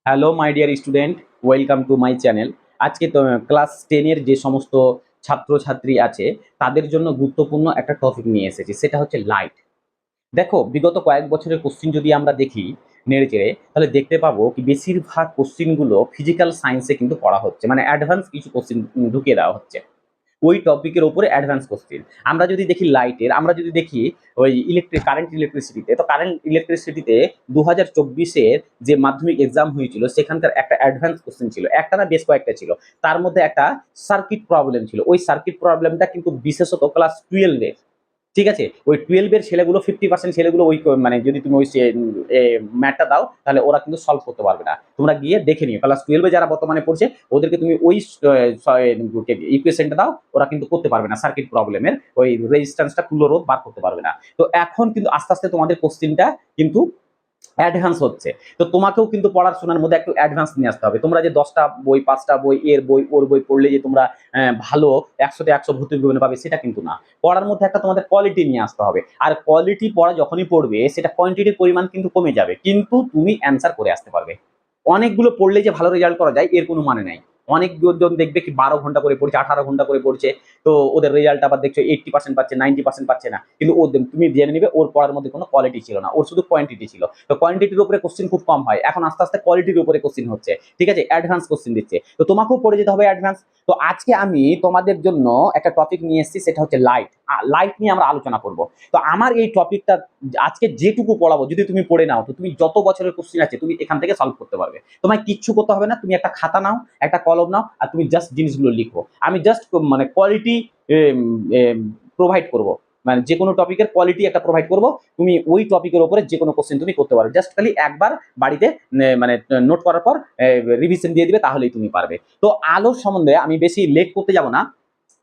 Hello my dear student, welcome to my channel. আজকে তো class 10 এর যে সমস্ত ছাত্রছাত্রী আছে তাদের জন্য গুরুত্বপূর্ণ একটা টপিক নিয়ে এসেছি, সেটা হচ্ছে লাইট। দেখো, বিগত কয়েক বছরের কোশ্চিন যদি আমরা দেখি নেড়েচেড়ে, তাহলে দেখতে পাবো কি বেশিরভাগ কোশ্চিনগুলো ফিজিক্যাল সায়েন্সে কিন্তু পড়া হচ্ছে, মানে অ্যাডভান্স কিছু কোশ্চিন ঢুকিয়ে দেওয়া হচ্ছে ওই টপিকের উপরে অ্যাডভান্স কোশ্চেন। আমরা যদি দেখি লাইটের, আমরা যদি দেখি ওই কারেন্ট ইলেকট্রিসিটিতে, তো কারেন্ট ইলেকট্রিসিটিতে 2024-এর যে মাধ্যমিক এক্সাম হয়েছিল সেখানকার একটা অ্যাডভান্স কোশ্চেন ছিল, একটা না বেশ কয়েকটা ছিল। তার মধ্যে একটা সার্কিট প্রবলেম ছিল। ওই সার্কিট প্রবলেমটা কিন্তু বিশেষত ক্লাস 12 এর, ঠিক আছে? ওই 12 এর ছেলেগুলো 50% ছেলেগুলো ওই মানে যদি তুমি ওই ম্যাথটা দাও তাহলে ওরা কিন্তু সলভ করতে পারবে না। তোমরা গিয়ে দেখে নিও ক্লাস 12 এ যারা বর্তমানে পড়ছে ওদেরকে তুমি ওই ইকুয়েশনটা দাও, ওরা কিন্তু করতে পারবে না। সার্কিট প্রবলেমের ওই রেজিস্ট্যান্সটা তুল্যরোধ বার করতে পারবে না। তো এখন কিন্তু আস্তে আস্তে তোমাদের কোশ্চেনটা কিন্তু অ্যাডভান্স হচ্ছে। তো তোমাকেও কিন্তু পড়াশোনার মধ্যে একটু অ্যাডভান্স নিয়ে আসতে হবে। তোমরা যে 10টা বই, 5টা বই, এর বই, ওর বই পড়লে যে তোমরা ভালো 100 তে 100 ভর্তি জীবনে পাবে সেটা কিন্তু না। পড়ার মধ্যে একটা তোমাদের কোয়ালিটি নিয়ে আসতে হবে। আর কোয়ালিটি পড়া যখনই পড়বে সেটা কোয়ান্টিটির পরিমাণ কিন্তু কমে যাবে। কিন্তু তুমি অ্যান্সার করে আসতে পারবে। অনেকগুলো পড়লে যে ভালো রেজাল্ট করা যায় এর কোনো মানে নাই। অনেকজন দেখবে কি 12 ঘন্টা করে পড়ছে, 18 ঘন্টা করে পড়ছে। তো ওদের রেজাল্ট আবার দেখছো 80% পাচ্ছে, 90% পাচ্ছে না। কিন্তু তুমি জেনে নিবে ওর পড়ার মধ্যে কোনো কোয়ালিটি ছিল না। ওর শুধু কোয়ান্টিটি ছিল। তো কোয়ান্টিটির উপরে কোশ্চেন খুব কম হয়। এখন আস্তে আস্তে কোয়ালিটির উপরে কোশ্চেন হচ্ছে। ঠিক আছে? অ্যাডভান্স কোশ্চেন দিচ্ছে। তো তোমাকেও পড়ে যেতে হবে অ্যাডভান্স। তো আজকে আমি তোমাদের জন্য একটা টপিক নিয়ে এসেছি, সেটা হচ্ছে লাইট। লাইট নিয়ে আমরা আলোচনা করব। তো আমার এই টপিকটা আজকে যেটুকু পড়াবো যদি তুমি পড়ে নাও, তো তুমি যত বছরের কোশ্চেন আছে তুমি এখান থেকে সলভ করতে পারবে। তোমায় কিচ্ছু করতে হবে না। তুমি একটা খাতা নাও, একটা কলম নাও, আর তুমি জাস্ট জিনিসগুলো লিখো। আমি জাস্ট মানে কোয়ালিটি প্রোভাইড করব। মানে যে কোনো টপিকের কোয়ালিটি একটা প্রোভাইড করব। তুমি ওই টপিকের উপরে যে কোনো কোশ্চেন তুমি করতে পারো। জাস্ট খালি একবার বাড়িতে মানে নোট করার পর রিভিশন দিয়ে দিবে, তাহলেই তুমি পারবে। তো আলোর সম্বন্ধে আমি বেশি লেট করতে যাব না।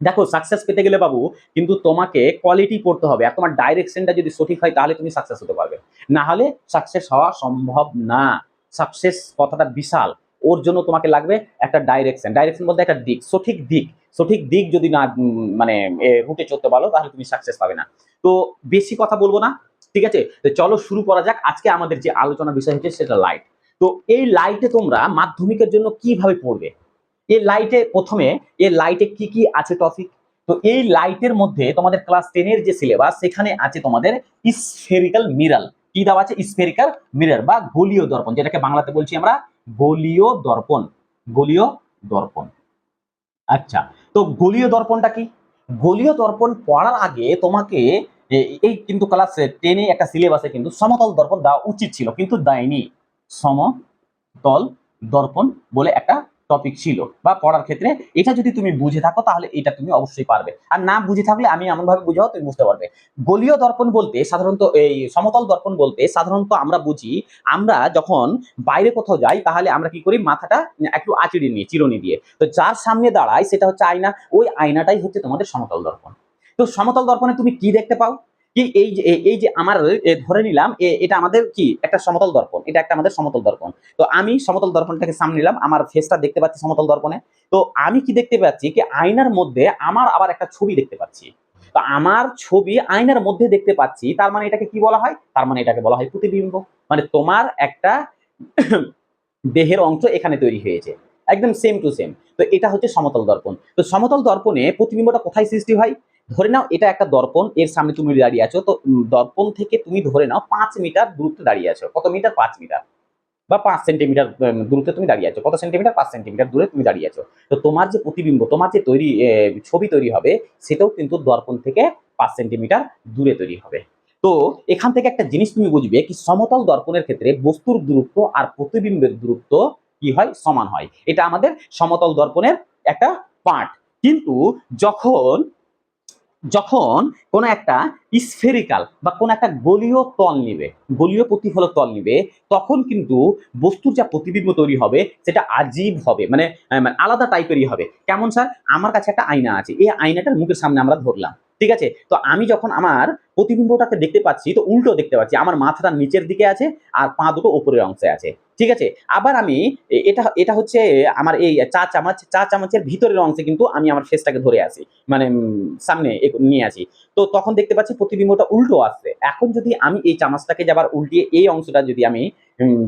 দেখো, সাকসেস পেতে গেলে বাবু কিন্তু তোমাকে কোয়ালিটি পড়তে হবে। আর তোমার ডাইরেকশনটা যদি সঠিক হয় তাহলে তুমি সাকসেস হতে পারবে। না হলে সাকসেস হওয়া সম্ভব না। সাকসেস কথাটা বিশাল। ওর জন্য তোমাকে লাগবে একটা ডাইরেকশন। ডাইরেকশন বলতে একটা দিক, সঠিক দিক। সঠিক দিক যদি না মানে রুটে চলতে পারো তাহলে তুমি সাকসেস পাবে না। তো বেশি কথা বলবো না, ঠিক আছে? তো চলো শুরু করা যাক। আজকে আমাদের যে আলোচনা বিষয় হচ্ছে সেটা লাইট। তো এই লাইটে তোমরা মাধ্যমিকের জন্য কিভাবে পড়বে? এই লাইটে প্রথমে এই লাইটে কি কি আছে টপিক। তো এই লাইটের মধ্যে তোমাদের ক্লাস 10 এর যে সিলেবাস সেখানে আছে তোমাদের স্ফেরিক্যাল মিরর। কি দেওয়া আছে? স্ফেরিক্যাল মিরর বা গোলীয় দর্পণ, যেটাকে বাংলাতে বলছি আমরা গোলীয় দর্পণ। গোলীয় দর্পণ। আচ্ছা, তো গোলীয় দর্পণটা কি? গোলীয় দর্পণ পড়ার আগে তোমাকে এই কিন্তু ক্লাস 10 এ একটা সিলেবাসে কিন্তু সমতল দর্পণ দেওয়া উচিত ছিল, কিন্তু দেয়নি। সমতল দর্পণ বলে একটা টপিক ছিল বা পড়ার ক্ষেত্রে এটা যদি তুমি বুঝে থাকো তাহলে এটা তুমি অবশ্যই পারবে। আর না বুঝে থাকলে আমি এমন ভাবে বুঝাও তুমি বুঝতে পারবে। গোলীয় দর্পণ বলতে সাধারণত, এই সমতল দর্পণ বলতে সাধারণত আমরা বুঝি, আমরা যখন বাইরে কোথাও যাই তাহলে আমরা কি করি, মাথাটা একটু আঁচড়ে নিই চিরুনি দিয়ে। তো যার সামনে দাঁড়ায় সেটা হচ্ছে আয়না। ওই আয়নাটাই হচ্ছে তোমাদের সমতল দর্পণ। তো সমতল দর্পণে তুমি কি দেখতে পাও? কি এই যে আমার ধরে নিলাম এটা আমাদের কি একটা সমতল দর্পণ, এটা একটা আমাদের সমতল দর্পণ। তো আমি সমতল দর্পণটাকে সামনে নিলাম, আমার ফেসটা দেখতে পাচ্ছি সমতল দর্পণে। তো আমি কি দেখতে পাচ্ছি কি আয়নার মধ্যে আমার আবার একটা ছবি দেখতে পাচ্ছি। তো আমার ছবি আয়নার মধ্যে দেখতে পাচ্ছি, তার মানে এটাকে কি বলা হয়? তার মানে এটাকে বলা হয় প্রতিবিম্ব। মানে তোমার একটা দেহের অংশ এখানে তৈরি হয়েছে, একদম সেম টু সেম। তো এটা হচ্ছে সমতল দর্পণ। তো সমতল দর্পণে প্রতিবিম্বটা কোথায় সৃষ্টি হয়? ধরে নাও এটা একটা দর্পণ, এর সামনে তুমি দাঁড়িয়ে আছো। তো দর্পণ থেকে তুমি ধরে নাও 5 মিটার দূরত্বে দাঁড়িয়ে আছো। কত মিটার? 5 মিটার বা 5 সেন্টিমিটার দূরত্বে তুমি দাঁড়িয়ে আছো। কত সেন্টিমিটার? 5 সেন্টিমিটার দূরে তুমি দাঁড়িয়ে আছো। তো তোমার যে প্রতিবিম্ব, তোমার যে তৈরি ছবি তৈরি হবে, সেটাও কিন্তু দর্পণ থেকে 5 সেন্টিমিটার দূরে তৈরি হবে। তো এখান থেকে একটা জিনিস তুমি বুঝবে কি সমতল দর্পণের ক্ষেত্রে বস্তুর দূরত্ব আর প্রতিবিম্বের দূরত্ব কি হয়? সমান হয়। এটা আমাদের সমতল দর্পণের একটা পার্ট। কিন্তু যখন যখন কোন একটা স্ফেরিক্যাল বা কোন একটা গোলীয় তল নিবে, গোলীয় প্রতিফলক তল নিবে, তখন কিন্তু বস্তুর যা প্রতিবিম্ব তৈরি হবে সেটা আজীব হবে, মানে আলাদা টাইপেরই হবে। কেমন স্যার? আমার কাছে একটা আয়না আছে, এই আয়নাটার মুখের সামনে আমরা ধরলাম, ঠিক আছে? তো আমি যখন আমার প্রতিবিম্বটাকে দেখতে পাচ্ছি তো উল্টো দেখতে পাচ্ছি, আমার মাথাটা নিচের দিকে আছে আর পা দুটো উপরের অংশে আছে, ঠিক আছে? আবার আমি এটা এটা হচ্ছে আমার এই চা চামচের ভিতরের অংশে কিন্তু আমি আমার ফেসটাকে ধরে আছি, মানে সামনে নিয়ে আসি। তো তখন দেখতে পাচ্ছি প্রতিবিম্বটা উল্টো আসছে। এখন যদি আমি এই চামচটাকে আবার উল্টিয়ে এই অংশটা যদি আমি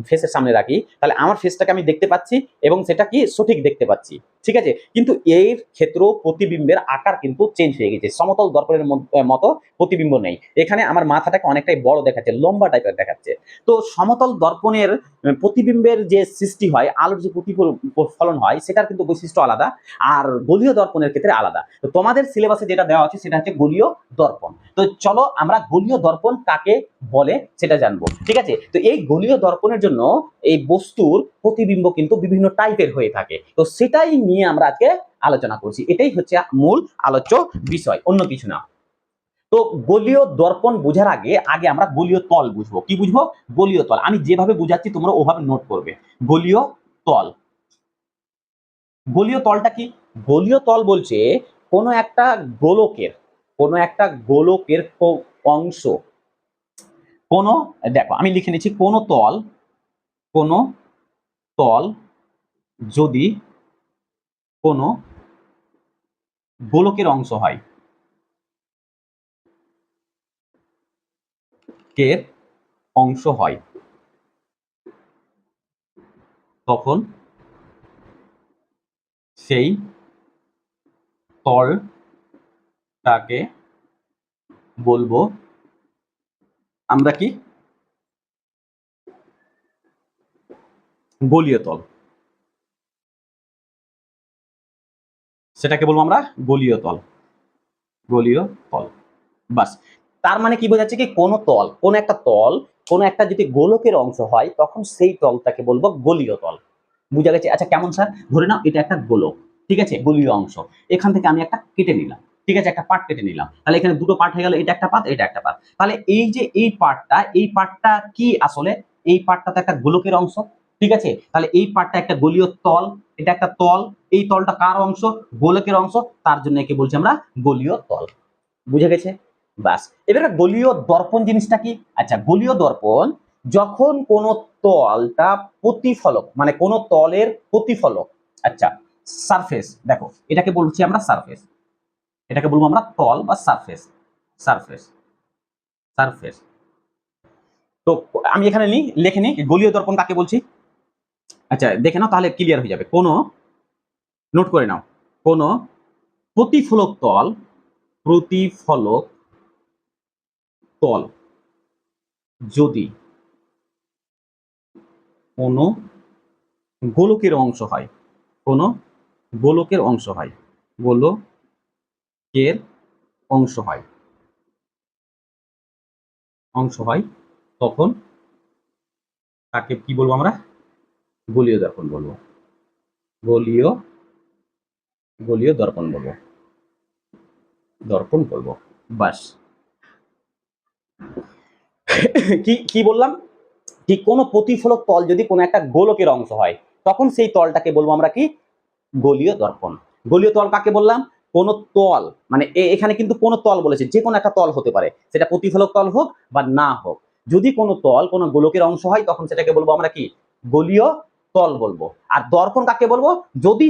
ফেসের সামনে রাখি, তাহলে আমার ফেসটাকে আমি দেখতে পাচ্ছি এবং সেটা কি সঠিক দেখতে পাচ্ছি, ঠিক আছে। কিন্তু এর ক্ষেত্রেও প্রতিবিম্বের আকার কিন্তু চেঞ্জ হয়ে গেছে, সমতল দর্পণের মতো প্রতিবিম্ব নেই। এখানে আমার মাথাটাকে অনেকটাই বড় দেখাচ্ছে, লম্বা টাইপের দেখাচ্ছে। তো সমতল দর্পণের প্রতিবিম্বের যে সৃষ্টি হয়, আলোর যে প্রতিফলন হয়, সেটার কিন্তু বৈশিষ্ট্য আলাদা, আর গোলীয় দর্পণের ক্ষেত্রে আলাদা। তো তোমাদের সিলেবাসে যেটা দেওয়া আছে সেটা হচ্ছে গোলীয় দর্পণ। তো চলো আমরা গোলীয় দর্পণ কাকে বলে সেটা জানবো, ঠিক আছে। তো এই গোলীয় দর্পণের জন্য এই বস্তুর প্রতিবিম্ব কিন্তু বিভিন্ন টাইপের হয়ে থাকে, তো সেটাই নিয়ে আমরা আজকে আলোচনা করছি। এটাই হচ্ছে মূল আলোচ্য বিষয়, অন্য কিছু না। তো গোলীয় দর্পণ বোঝার আগে আগে আমরা গোলীয় তল বুঝবো। কি বুঝবো? গোলীয় তল। আমি যেভাবে বুঝাচ্ছি তোমরা ওভাবে নোট করবে। গোলীয় তল। গোলীয় তলটা কি? গোলীয় তল বলছে কোনো একটা গোলকের অংশ, কোন, দেখো আমি লিখে নিচ্ছি, কোন তল যদি কোন গোলকের অংশ হয়, কের অংশ হয়, তখন সেই তলটাকে বলবো আমরা কি? গোলীয় তল। সেটাকে বলবো আমরা গোলীয় তল। গোলীয় তল, বাস। তার মানে কি বোঝাচ্ছে কি, কোন একটা যদি গোলকের অংশ হয় তখন সেই তলটাকে বলবো গোলীয় তল। বুঝা গেছে? আচ্ছা কেমন স্যার? ধরে নাও এটা একটা গোলক, ঠিক আছে, গোলীয় অংশ। এখান থেকে আমি একটা কেটে নিলাম, ঠিক আছে, একটা পার্ট কেটে নিলাম, তাহলে এখানে দুটো পার্ট হয়ে গেল, এটা একটা পার্ট, এটা একটা পার্ট। তাহলে এই যে এই পার্টটা কি আসলে? এই পার্টটা তো একটা গোলকের অংশ, ঠিক আছে। তাহলে এই পার্টটা একটা গোলীয় তল, এটা একটা তল। এই তলটা কার অংশ? গোলকের অংশ। তার জন্য একে বলছি আমরা গোলীয় তল। বুঝে গেছে? বাস। এবারে গোলীয় দর্পণ জিনিসটা কি? আচ্ছা, গোলীয় দর্পণ যখন কোন তলটা প্রতিফলক, মানে কোন তলের প্রতিফলক, আচ্ছা সারফেস, দেখো এটাকে বলছি আমরা সারফেস, এটাকে বলবো আমরা তল বা সারফেস। Surface, surface. তো আমি এখানে লিখে নিই গোলীয় দর্পণ কাকে বলছি। আচ্ছা দেখে নাও, তাহলে ক্লিয়ার হয়ে যাবে। কোন, নোট করে নাও, কোন প্রতিফলক তল, প্রতিফলক তল যদি কোন গোলকের অংশ হয়, কোন গোলকের অংশ হয়, গোলকের অংশ হয়, তখন তাকে কি বলবো আমরা? গোলীয় দর্পণ বলবো। গোলীয় গোলীয় দর্পণ বলবো, দর্পণ বলবো, বাস। কি কি বললাম? ঠিক কোন প্রতিফলক তল যদি কোনো একটা গোলকের অংশ হয়, তখন সেই তলটাকে বলবো আমরা কি? গোলীয় দর্পণ। গোলীয় তল কাকে বললাম? কোন তল, মানে এখানে কিন্তু কোন তল বলেছে, যে কোনো একটা তল হতে পারে, সেটা প্রতিফলক তল হোক বা না হোক। যদি কোনো তল কোন গোলকের অংশ হয় তখন সেটাকে বলবো আমরা কি? গোলীয় তল বলবো। আর দর্পণ কাকে বলবো? যদি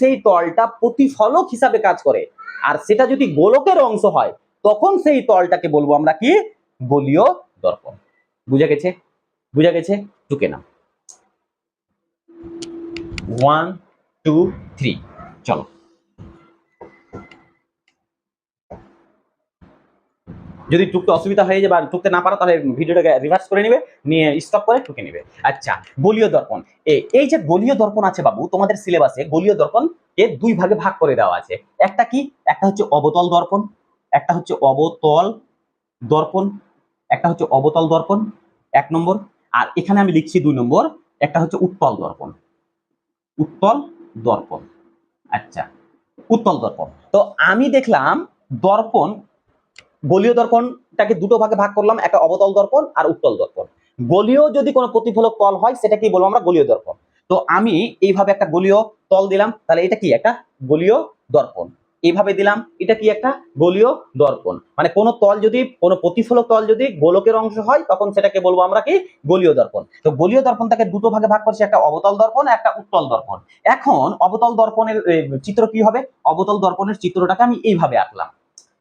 সেই তলটা প্রতিফলক হিসাবে কাজ করে, আর সেটা যদি গোলকের অংশ হয়, তখন সেই তলটাকে বলবো আমরা কি? গোলীয় দর্পণ। বুঝা গেছে? বুঝা গেছে? টুকে না। 1 2 3, চলো। যদি টুকতে অসুবিধা হয়ে যায় বা টুকতে না পারো, তাহলে ভিডিওটাকে রিভার্স করে নিবে, নিয়ে স্টপ করে টুকে নিবে। আচ্ছা, গোলীয় দর্পণ। এই যে গোলীয় দর্পণ আছে বাবু, তোমাদের সিলেবাসে গোলীয় দর্পণ এর দুই ভাগে ভাগ করে দেওয়া আছে। একটা কি? একটা হচ্ছে অবতল দর্পণ, একটা হচ্ছে অবতল দর্পণ, একটা হচ্ছে অবতল দর্পণ 1 নম্বর। আর এখানে আমি লিখছি 2 নম্বর, একটা হচ্ছে উত্তল দর্পণ। উত্তল দর্পণ, আচ্ছা, উত্তল দর্পণ। তো আমি দেখলাম দর্পণ, গোলীয় দর্পণটাকে দুটো ভাগে ভাগ করলাম, একটা অবতল দর্পণ আর উত্তল দর্পণ। গোলীয় যদি কোনো প্রতিফলক তল হয় সেটাকেই বলবো আমরা গোলীয় দর্পণ। তো আমি এইভাবে একটা গোলীয় তল দিলাম, তাহলে এটা কি? একটা গোলীয় দর্পণ। এইভাবে দিলাম, এটা কি? একটা গোলীয় দর্পণ। মানে কোন তল যদি, কোন প্রতিফলক তল যদি গোলকের অংশ হয়, তখন সেটাকে বলবো আমরা কি? গোলীয় দর্পণ। তো গোলীয় দর্পণটাকে দুটো ভাগে ভাগ করছি, একটা অবতল দর্পণ, একটা উত্তল দর্পণ। এখন অবতল দর্পণের চিত্র কি হবে? অবতল দর্পণের চিত্রটাকে আমি এইভাবে আঁকলাম,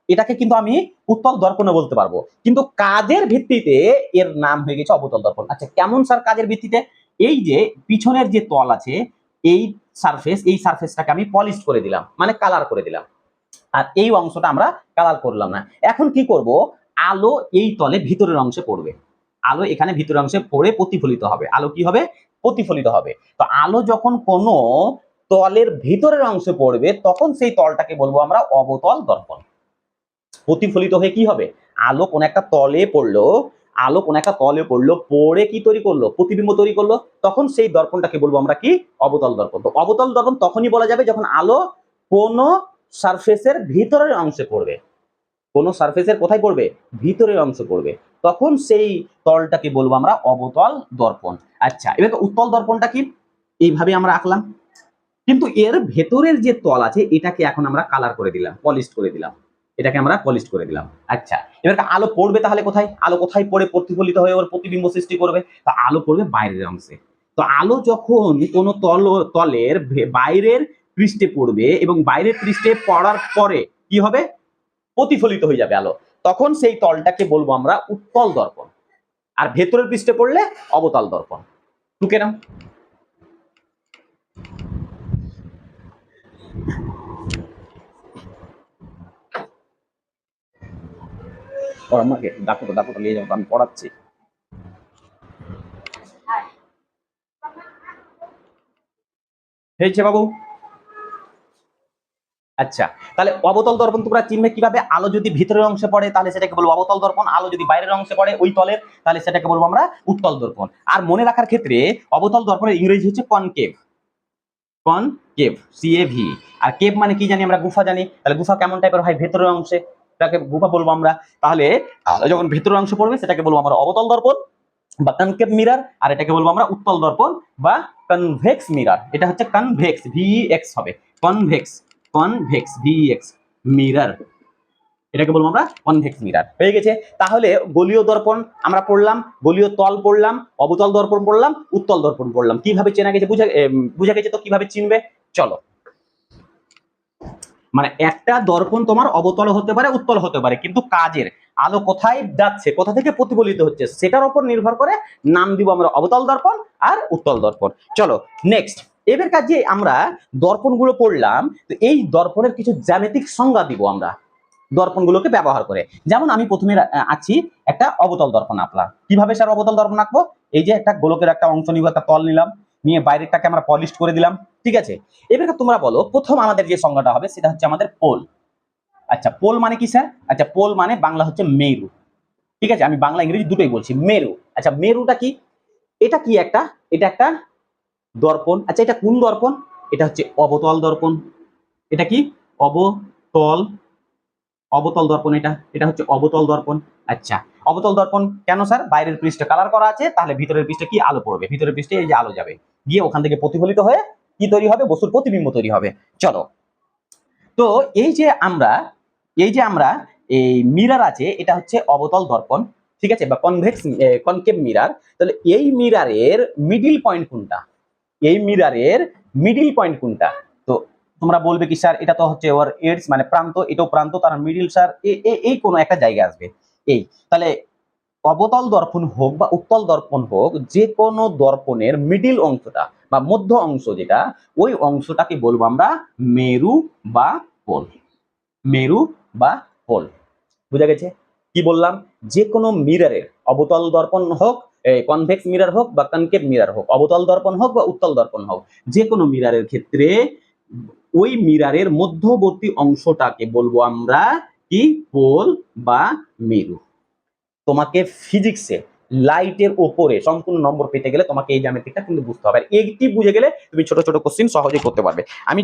এটাকে কিন্তু আমি উত্তল দর্পণও বলতে পারবো, কিন্তু কাজের ভিত্তিতে এর নাম হয়ে গেছে অবতল দর্পণ। আচ্ছা কেমন স্যার কাজের ভিত্তিতে? এই যে পিছনের যে তল আছে, এই এই সারফেসটাকে আমি পলিশ করে দিলাম, মানে কালার করে দিলাম, আর এই অংশটা আমরা কালার করলাম না। এখন কি করব, আলো এই তলে ভিতরের অংশে পড়বে, আলো এখানে ভিতরের অংশে পড়ে প্রতিফলিত হবে। আলো কি হবে? প্রতিফলিত হবে। তো আলো যখন কোনো তলের ভিতরের অংশে পড়বে তখন সেই তলটাকে বলবো আমরা অবতল দর্পণ। প্রতিফলিত হয়ে কি হবে, আলো কোন একটা তলে পড়লো, আলো কোন একটা তলে পড়লো, পড়ে কি তৈরি করলো, প্রতিবিম্ব তৈরি করলো, তখন সেই দর্পণটাকে বলবো আমরা কি, অবতল দর্পণ। তো অবতল দর্পণ তখনই বলা যাবে যখন আলো কোন সারফেসের ভিতরের অংশে পড়বে, কোন সারফেসের কোথায় পড়বে, ভিতরের অংশে পড়বে, তখন সেই তলটাকে বলবো আমরা অবতল দর্পণ। আচ্ছা এবার উত্তল দর্পণটা কি, এইভাবে আমরা আঁকলাম, কিন্তু এর ভেতরের যে তল আছে এটাকে এখন আমরা কালার করে দিলাম, পলিশ করে দিলাম, এটাকে আমরা পলিশ করে দিলাম। আচ্ছা এবার আলো পড়বে তাহলে কোথায়, আলো কোথায় পড়ে প্রতিফলিত হয়ে ওর প্রতিবিম্ব সৃষ্টি করবে, তো আলো পড়বে বাইরের অংশে। তো আলো যখন কোনো তলের বাইরের পৃষ্ঠে পড়বে এবং বাইরের পৃষ্ঠে পড়ার পরে কি হবে, প্রতিফলিত হয়ে যাবে আলো, তখন সেই তলটাকে বলবো আমরা উত্তল দর্পণ, আর ভেতরের পৃষ্ঠে পড়লে অবতল দর্পণ। টুকে নাও। और আমাকে ডাকো তো নিয়ে যাবো, আমি পড়াচ্ছি। হয়েছে বাবু? আচ্ছা তাহলে অবতল দর্পণ তোমরা চিনবে কিভাবে, আলো যদি ভিতরের অংশে পড়ে তাহলে সেটাকে বলবো অবতল দর্পণ, আলো যদি বাইরের অংশে পড়ে ওই তলের তাহলে সেটাকে বলবো আমরা উত্তল দর্পণ। আর মনে রাখার ক্ষেত্রে অবতল দর্পণের ইংরেজি হচ্ছে কনকেভ, কনকেভ CAV। আর কেভ মানে কি জানি আমরা, গুফা জানি, তাহলে গুফা কেমন টাইপের হয়, ভেতরের অংশে, তাকে গুফা বলবো আমরা। তাহলে আলো যখন ভেতরের অংশে পড়বে সেটাকে বলবো আমরা অবতল দর্পণ বা কনকেভ মিরর, আর এটাকে বলবো আমরা উত্তল দর্পণ বা কনভেক্স মিরর। এটা হচ্ছে কনভেক্স, VEX হবে, কনভেক্স, কনভেক্স VEX মিরর, এটাকে বলবো আমরা কনভেক্স মিরর। হয়ে গেছে। তাহলে গলীয় দর্পণ আমরা পড়লাম, গলীয় তল পড়লাম, অবতল দর্পণ পড়লাম, উত্তল দর্পণ পড়লাম। কিভাবে চেনা গেছে, বুঝা গেছে তো কিভাবে চিনবে। চলো, মানে একটা দর্পণ তোমার অবতল হতে পারে, উত্তল হতে পারে, কিন্তু কাজের আলো কোথায় যাচ্ছে, কোথা থেকে প্রতিফলিত হচ্ছে সেটার উপর নির্ভর করে নাম দিব আমরা অবতল দর্পণ আর উত্তল দর্পণ। চলো নেক্সট, এবার কাজে আমরা দর্পণগুলো পড়লাম, তো এই দর্পণের কিছু জ্যামিতিক সংজ্ঞা দিব আমরা দর্পণগুলোকে ব্যবহার করে। যেমন আমি প্রথমে আছি একটা অবতল দর্পণ আঁকলাম, কিভাবে স্যার অবতল দর্পণ আঁকবো, এই যে একটা গোলকের একটা অংশ নিব, একটা তল নিলাম, নিয়ে বাইরেরটাকে আমরা পলিশ করে দিলাম, ঠিক আছে। এবার তোমরা বলো, প্রথম আমাদের যে সংজ্ঞাটা হবে সেটা হচ্ছে আমাদের পোল। আচ্ছা পোল মানে কি স্যার? আচ্ছা পোল মানে বাংলা হচ্ছে মেরু, ঠিক আছে, আমি বাংলা ইংরেজি দুটোই বলছি, মেরু। আচ্ছা মেরুটা কি, এটা কি একটা, এটা একটা দর্পণ। আচ্ছা এটা কোন দর্পণ, এটা হচ্ছে অবতল দর্পণ। এটা কি, অবতল, অবতল দর্পণ, এটা এটা হচ্ছে অবতল দর্পণ। আচ্ছা অবতল দর্পণ কেন স্যার, বাইরের পৃষ্ঠে কালার করা আছে, তাহলে ভিতরের পৃষ্ঠে কি আলো পড়বে, ভিতরের পৃষ্ঠে এই যে আলো যাবে, গিয়ে ওখান থেকে প্রতিফলিত হয়ে কি তৈরি হবে, বস্তুর প্রতিবিম্ব তৈরি হবে। চলো, তো এই যে আমরা, এই যে আমরা এই মিরর আছে এটা হচ্ছে অবতল দর্পণ, ঠিক আছে, বা কনভেক্স কনকেভ মিরর। তাহলে এই মিররের মিডিল পয়েন্ট কোনটা, এই মিররের মিডিল পয়েন্ট কোনটা? তো তোমরা বলবে কি স্যার এটা তো হচ্ছে ওর এডস মানে প্রান্ত, এটাও প্রান্ত, তার মিডিল স্যার এই কোনো একটা জায়গায় আসবে এই। তাহলে অবতল দর্পণ হোক বা উত্তল দর্পণ হোক, যে কোনো দর্পণের মিডিল অংশটা বা মধ্য অংশ যেটা, ওই অংশটাকে বলবো আমরা মেরু বা পোল, মেরু বা পোল। বুঝা গেছে? কি বললাম, যে কোনো মিররের, অবতল দর্পণ হোক, কনভেক্স মিরর হোক বা কনকেভ মিরর হোক, অবতল দর্পণ হোক বা উত্তল দর্পণ হোক, যে কোনো মিররের ক্ষেত্রে ওই মিররের মধ্যবর্তী অংশটাকে বলবো আমরা কি, পোল বা মেরু। তোমাকে ফিজিক্সে লাইটের উপরে সম্পূর্ণ নম্বর পেতে গেলে তোমাকে এই জ্যামিতিটা কিন্তু বুঝতে হবে, আর এইটি বুঝে গেলে তুমি ছোট ছোট কোশ্চিন সহজেই করতে পারবে। আমি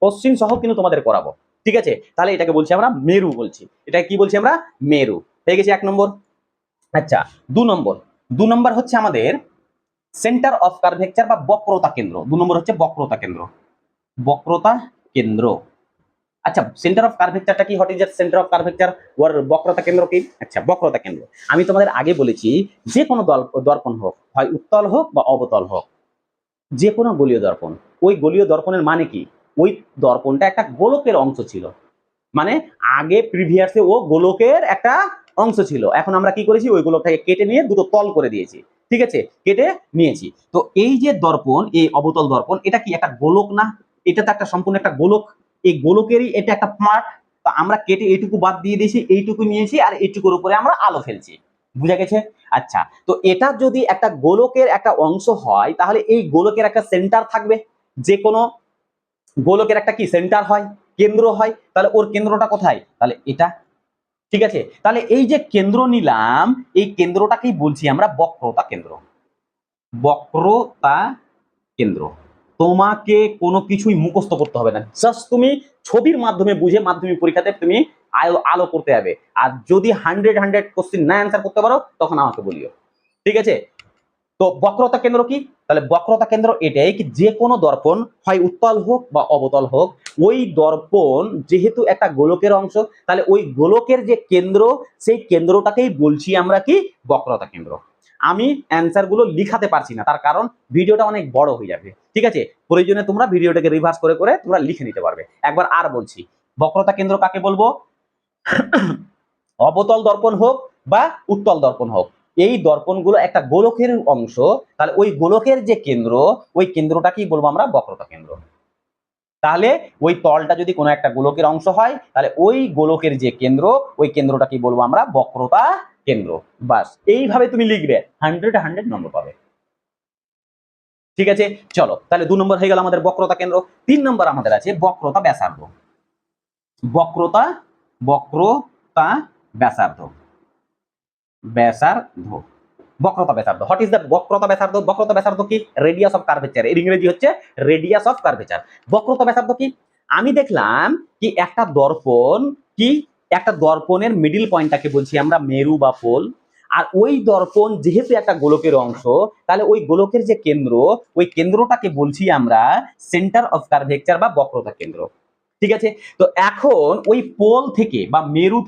কোশ্চিন সহ কিন্তু তোমাদের করাবো, ঠিক আছে। তাহলে এটাকে বলছি আমরা মেরু বলছি, এটা কি বলছি আমরা, মেরু। হয়ে গেছে 1 নম্বর। আচ্ছা 2 নম্বর, 2 নম্বর হচ্ছে আমাদের সেন্টার অফ কার্ভেকচার বা বক্রতা কেন্দ্র। 2 নম্বর হচ্ছে বক্রতা কেন্দ্র, বক্রতা কেন্দ্র। আচ্ছা সেন্টার অফ কার্ভেকচারটা কি, what is the centre of curvature, or বক্রতা কেন্দ্র কি? আচ্ছা বক্রতা কেন্দ্র আমি তোমাদের আগে বলেছি, যে কোনো দর্পণ হোক, হয় উত্তল হোক বা অবতল হোক, যে কোনো গলীয় দর্পণ, ওই গলীয় দর্পণের মানে কি, ওই দর্পণটা একটা গোলকের অংশ ছিল, মানে আগে প্রিভিয়াসে ও গোলকের একটা অংশ ছিল, এখন আমরা কি করেছি ওই গোলকটাকে কেটে নিয়ে দুটো তল করে দিয়েছি, ঠিক আছে, কেটে নিয়েছি। তো এই যে দর্পণ, এই অবতল দর্পণ, এটা কি একটা গোলক না? এটা তো একটা সম্পূর্ণ একটা গোলক, এই গোলকেরই এটা একটা পার্ট। তো আমরা কেটে এইটুকু বাদ দিয়ে দিয়েছি, এইটুকু নিয়েছি, আর এইটুকুর উপরে আমরা আলো ফেলছি, বুঝা গেছে? আচ্ছা, তো এটা যদি একটা গোলকের একটা অংশ হয়, তাহলে এই গোলকের একটা সেন্টার থাকবে। যে কোনো গোলকের একটা কি সেন্টার হয়, কেন্দ্র হয়, তাহলে ওর কেন্দ্রটা কোথায়? তাহলে এটা, ঠিক আছে। তাহলে এই যে কেন্দ্র নিলাম, এই কেন্দ্রটাকেই বলছি আমরা বক্রতা কেন্দ্র। বক্রতা কেন্দ্র। তোমাকে কোনো কিছুই মুখস্থ করতে হবে না, জাস্ট তুমি ছবির মাধ্যমে বুঝে মাধ্যমিক পরীক্ষাতে তুমি আলো আলো করতে হবে। আর যদি 100 কোশ্চেন না অ্যান্সার করতে পারো তখন আমাকে বলিও, ঠিক আছে। তো বক্রতা কেন্দ্র কি? তাহলে বক্রতা কেন্দ্র এটাই কি, যে কোনো দর্পণ হয় উত্তল হোক বা অবতল হোক, ওই দর্পণ যেহেতু একটা গোলকের অংশ, তাহলে ওই গোলকের যে কেন্দ্র, সেই কেন্দ্রটাকেই বলছি আমরা কি বক্রতা কেন্দ্র। আমি অ্যান্সার গুলো লিখাতে পারছি না, তার কারণ ভিডিওটা অনেক বড় হয়ে যাবে, ঠিক আছে। প্রয়োজনে তোমরা ভিডিওটাকে রিভার্স করে করে তোমরা লিখে নিতে পারবে। একবার আর বলছি, বক্রতা কেন্দ্র কাকে বলবো? অবতল দর্পণ হোক বা উত্তল দর্পণ হোক, এই দর্পণগুলো একটা গোলকের অংশ, তাহলে ওই গোলকের যে কেন্দ্র, ওই কেন্দ্রটাকেই বলবো আমরা বক্রতা কেন্দ্র। তাহলে ওই তলটা যদি কোনো একটা গোলকের অংশ হয়, তাহলে ওই গোলকের যে কেন্দ্র, ওই কেন্দ্রটাকেই বলবো আমরা বক্রতা কেন্দ্র। বাস এইভাবে তুমি লিখবে, 100 নম্বর পাবে, ঠিক আছে। চলো, তাহলে 2 নম্বর হয়ে গেল আমাদের বক্রতা কেন্দ্র। 3 নম্বর আমাদের আছে বক্রতা ব্যাসার্ধ। বক্রতা বক্রতা ব্যাসার্ধ, ব্যাসার্ধ, বক্রতা ব্যাসার্ধ। হোয়াট ইজ দ্য বক্রতা ব্যাসার্ধ? বক্রতা ব্যাসার্ধ কি? রেডিয়াস অফ কার্ভেচার, এর ইংরেজি হচ্ছে রেডিয়াস অফ কার্ভেচার। বক্রতা ব্যাসার্ধ কি? আমি দেখলাম কি একটা দর্পণ, কি একটা দর্পণের মিডিল পয়েন্টটাকে বলছি আমরা মেরু বা পোল। আর ওই দর্পণ যেহেতু একটা গোলকের অংশ, তাহলে ওই গোলকের যে কেন্দ্র, ওই কেন্দ্রটাকে বলছি আমরা সেন্টার অফ কার্ভেচার বা বক্রতা কেন্দ্র, ঠিক আছে। তো এখন ওই পোল থেকে বা মেরু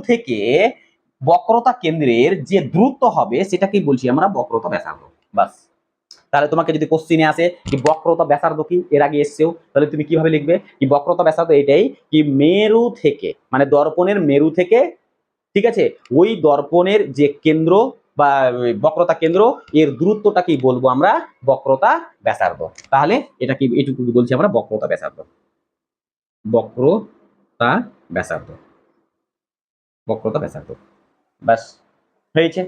থেকে বক্রতা কেন্দ্রের যে দূরত্ব হবে সেটাকেই বলছি আমরা বক্রতা ব্যাসার্ধ। বাস। তাহলে তোমাকে যদি কোশ্চিনে আসে কি বক্রতা ব্যাসার্ধ কি, এর আগে এসছেও, তাহলে তুমি কিভাবে লিখবে কি বক্রতা ব্যাসার্ধ এটাই কি মেরু থেকে, মানে দর্পণের মেরু থেকে, ঠিক আছে, ওই দর্পণের যে কেন্দ্র বা বক্রতা কেন্দ্র, এর দূরত্বটাকেই বলবো আমরা বক্রতা ব্যাসার্ধ। তাহলে এটা কি, এটুকু বলছি আমরা বক্রতা ব্যাসার্ধ। বক্রতা ব্যাসার্ধ, বক্রতা ব্যাসার্ধ, ব্যাস হয়েছে।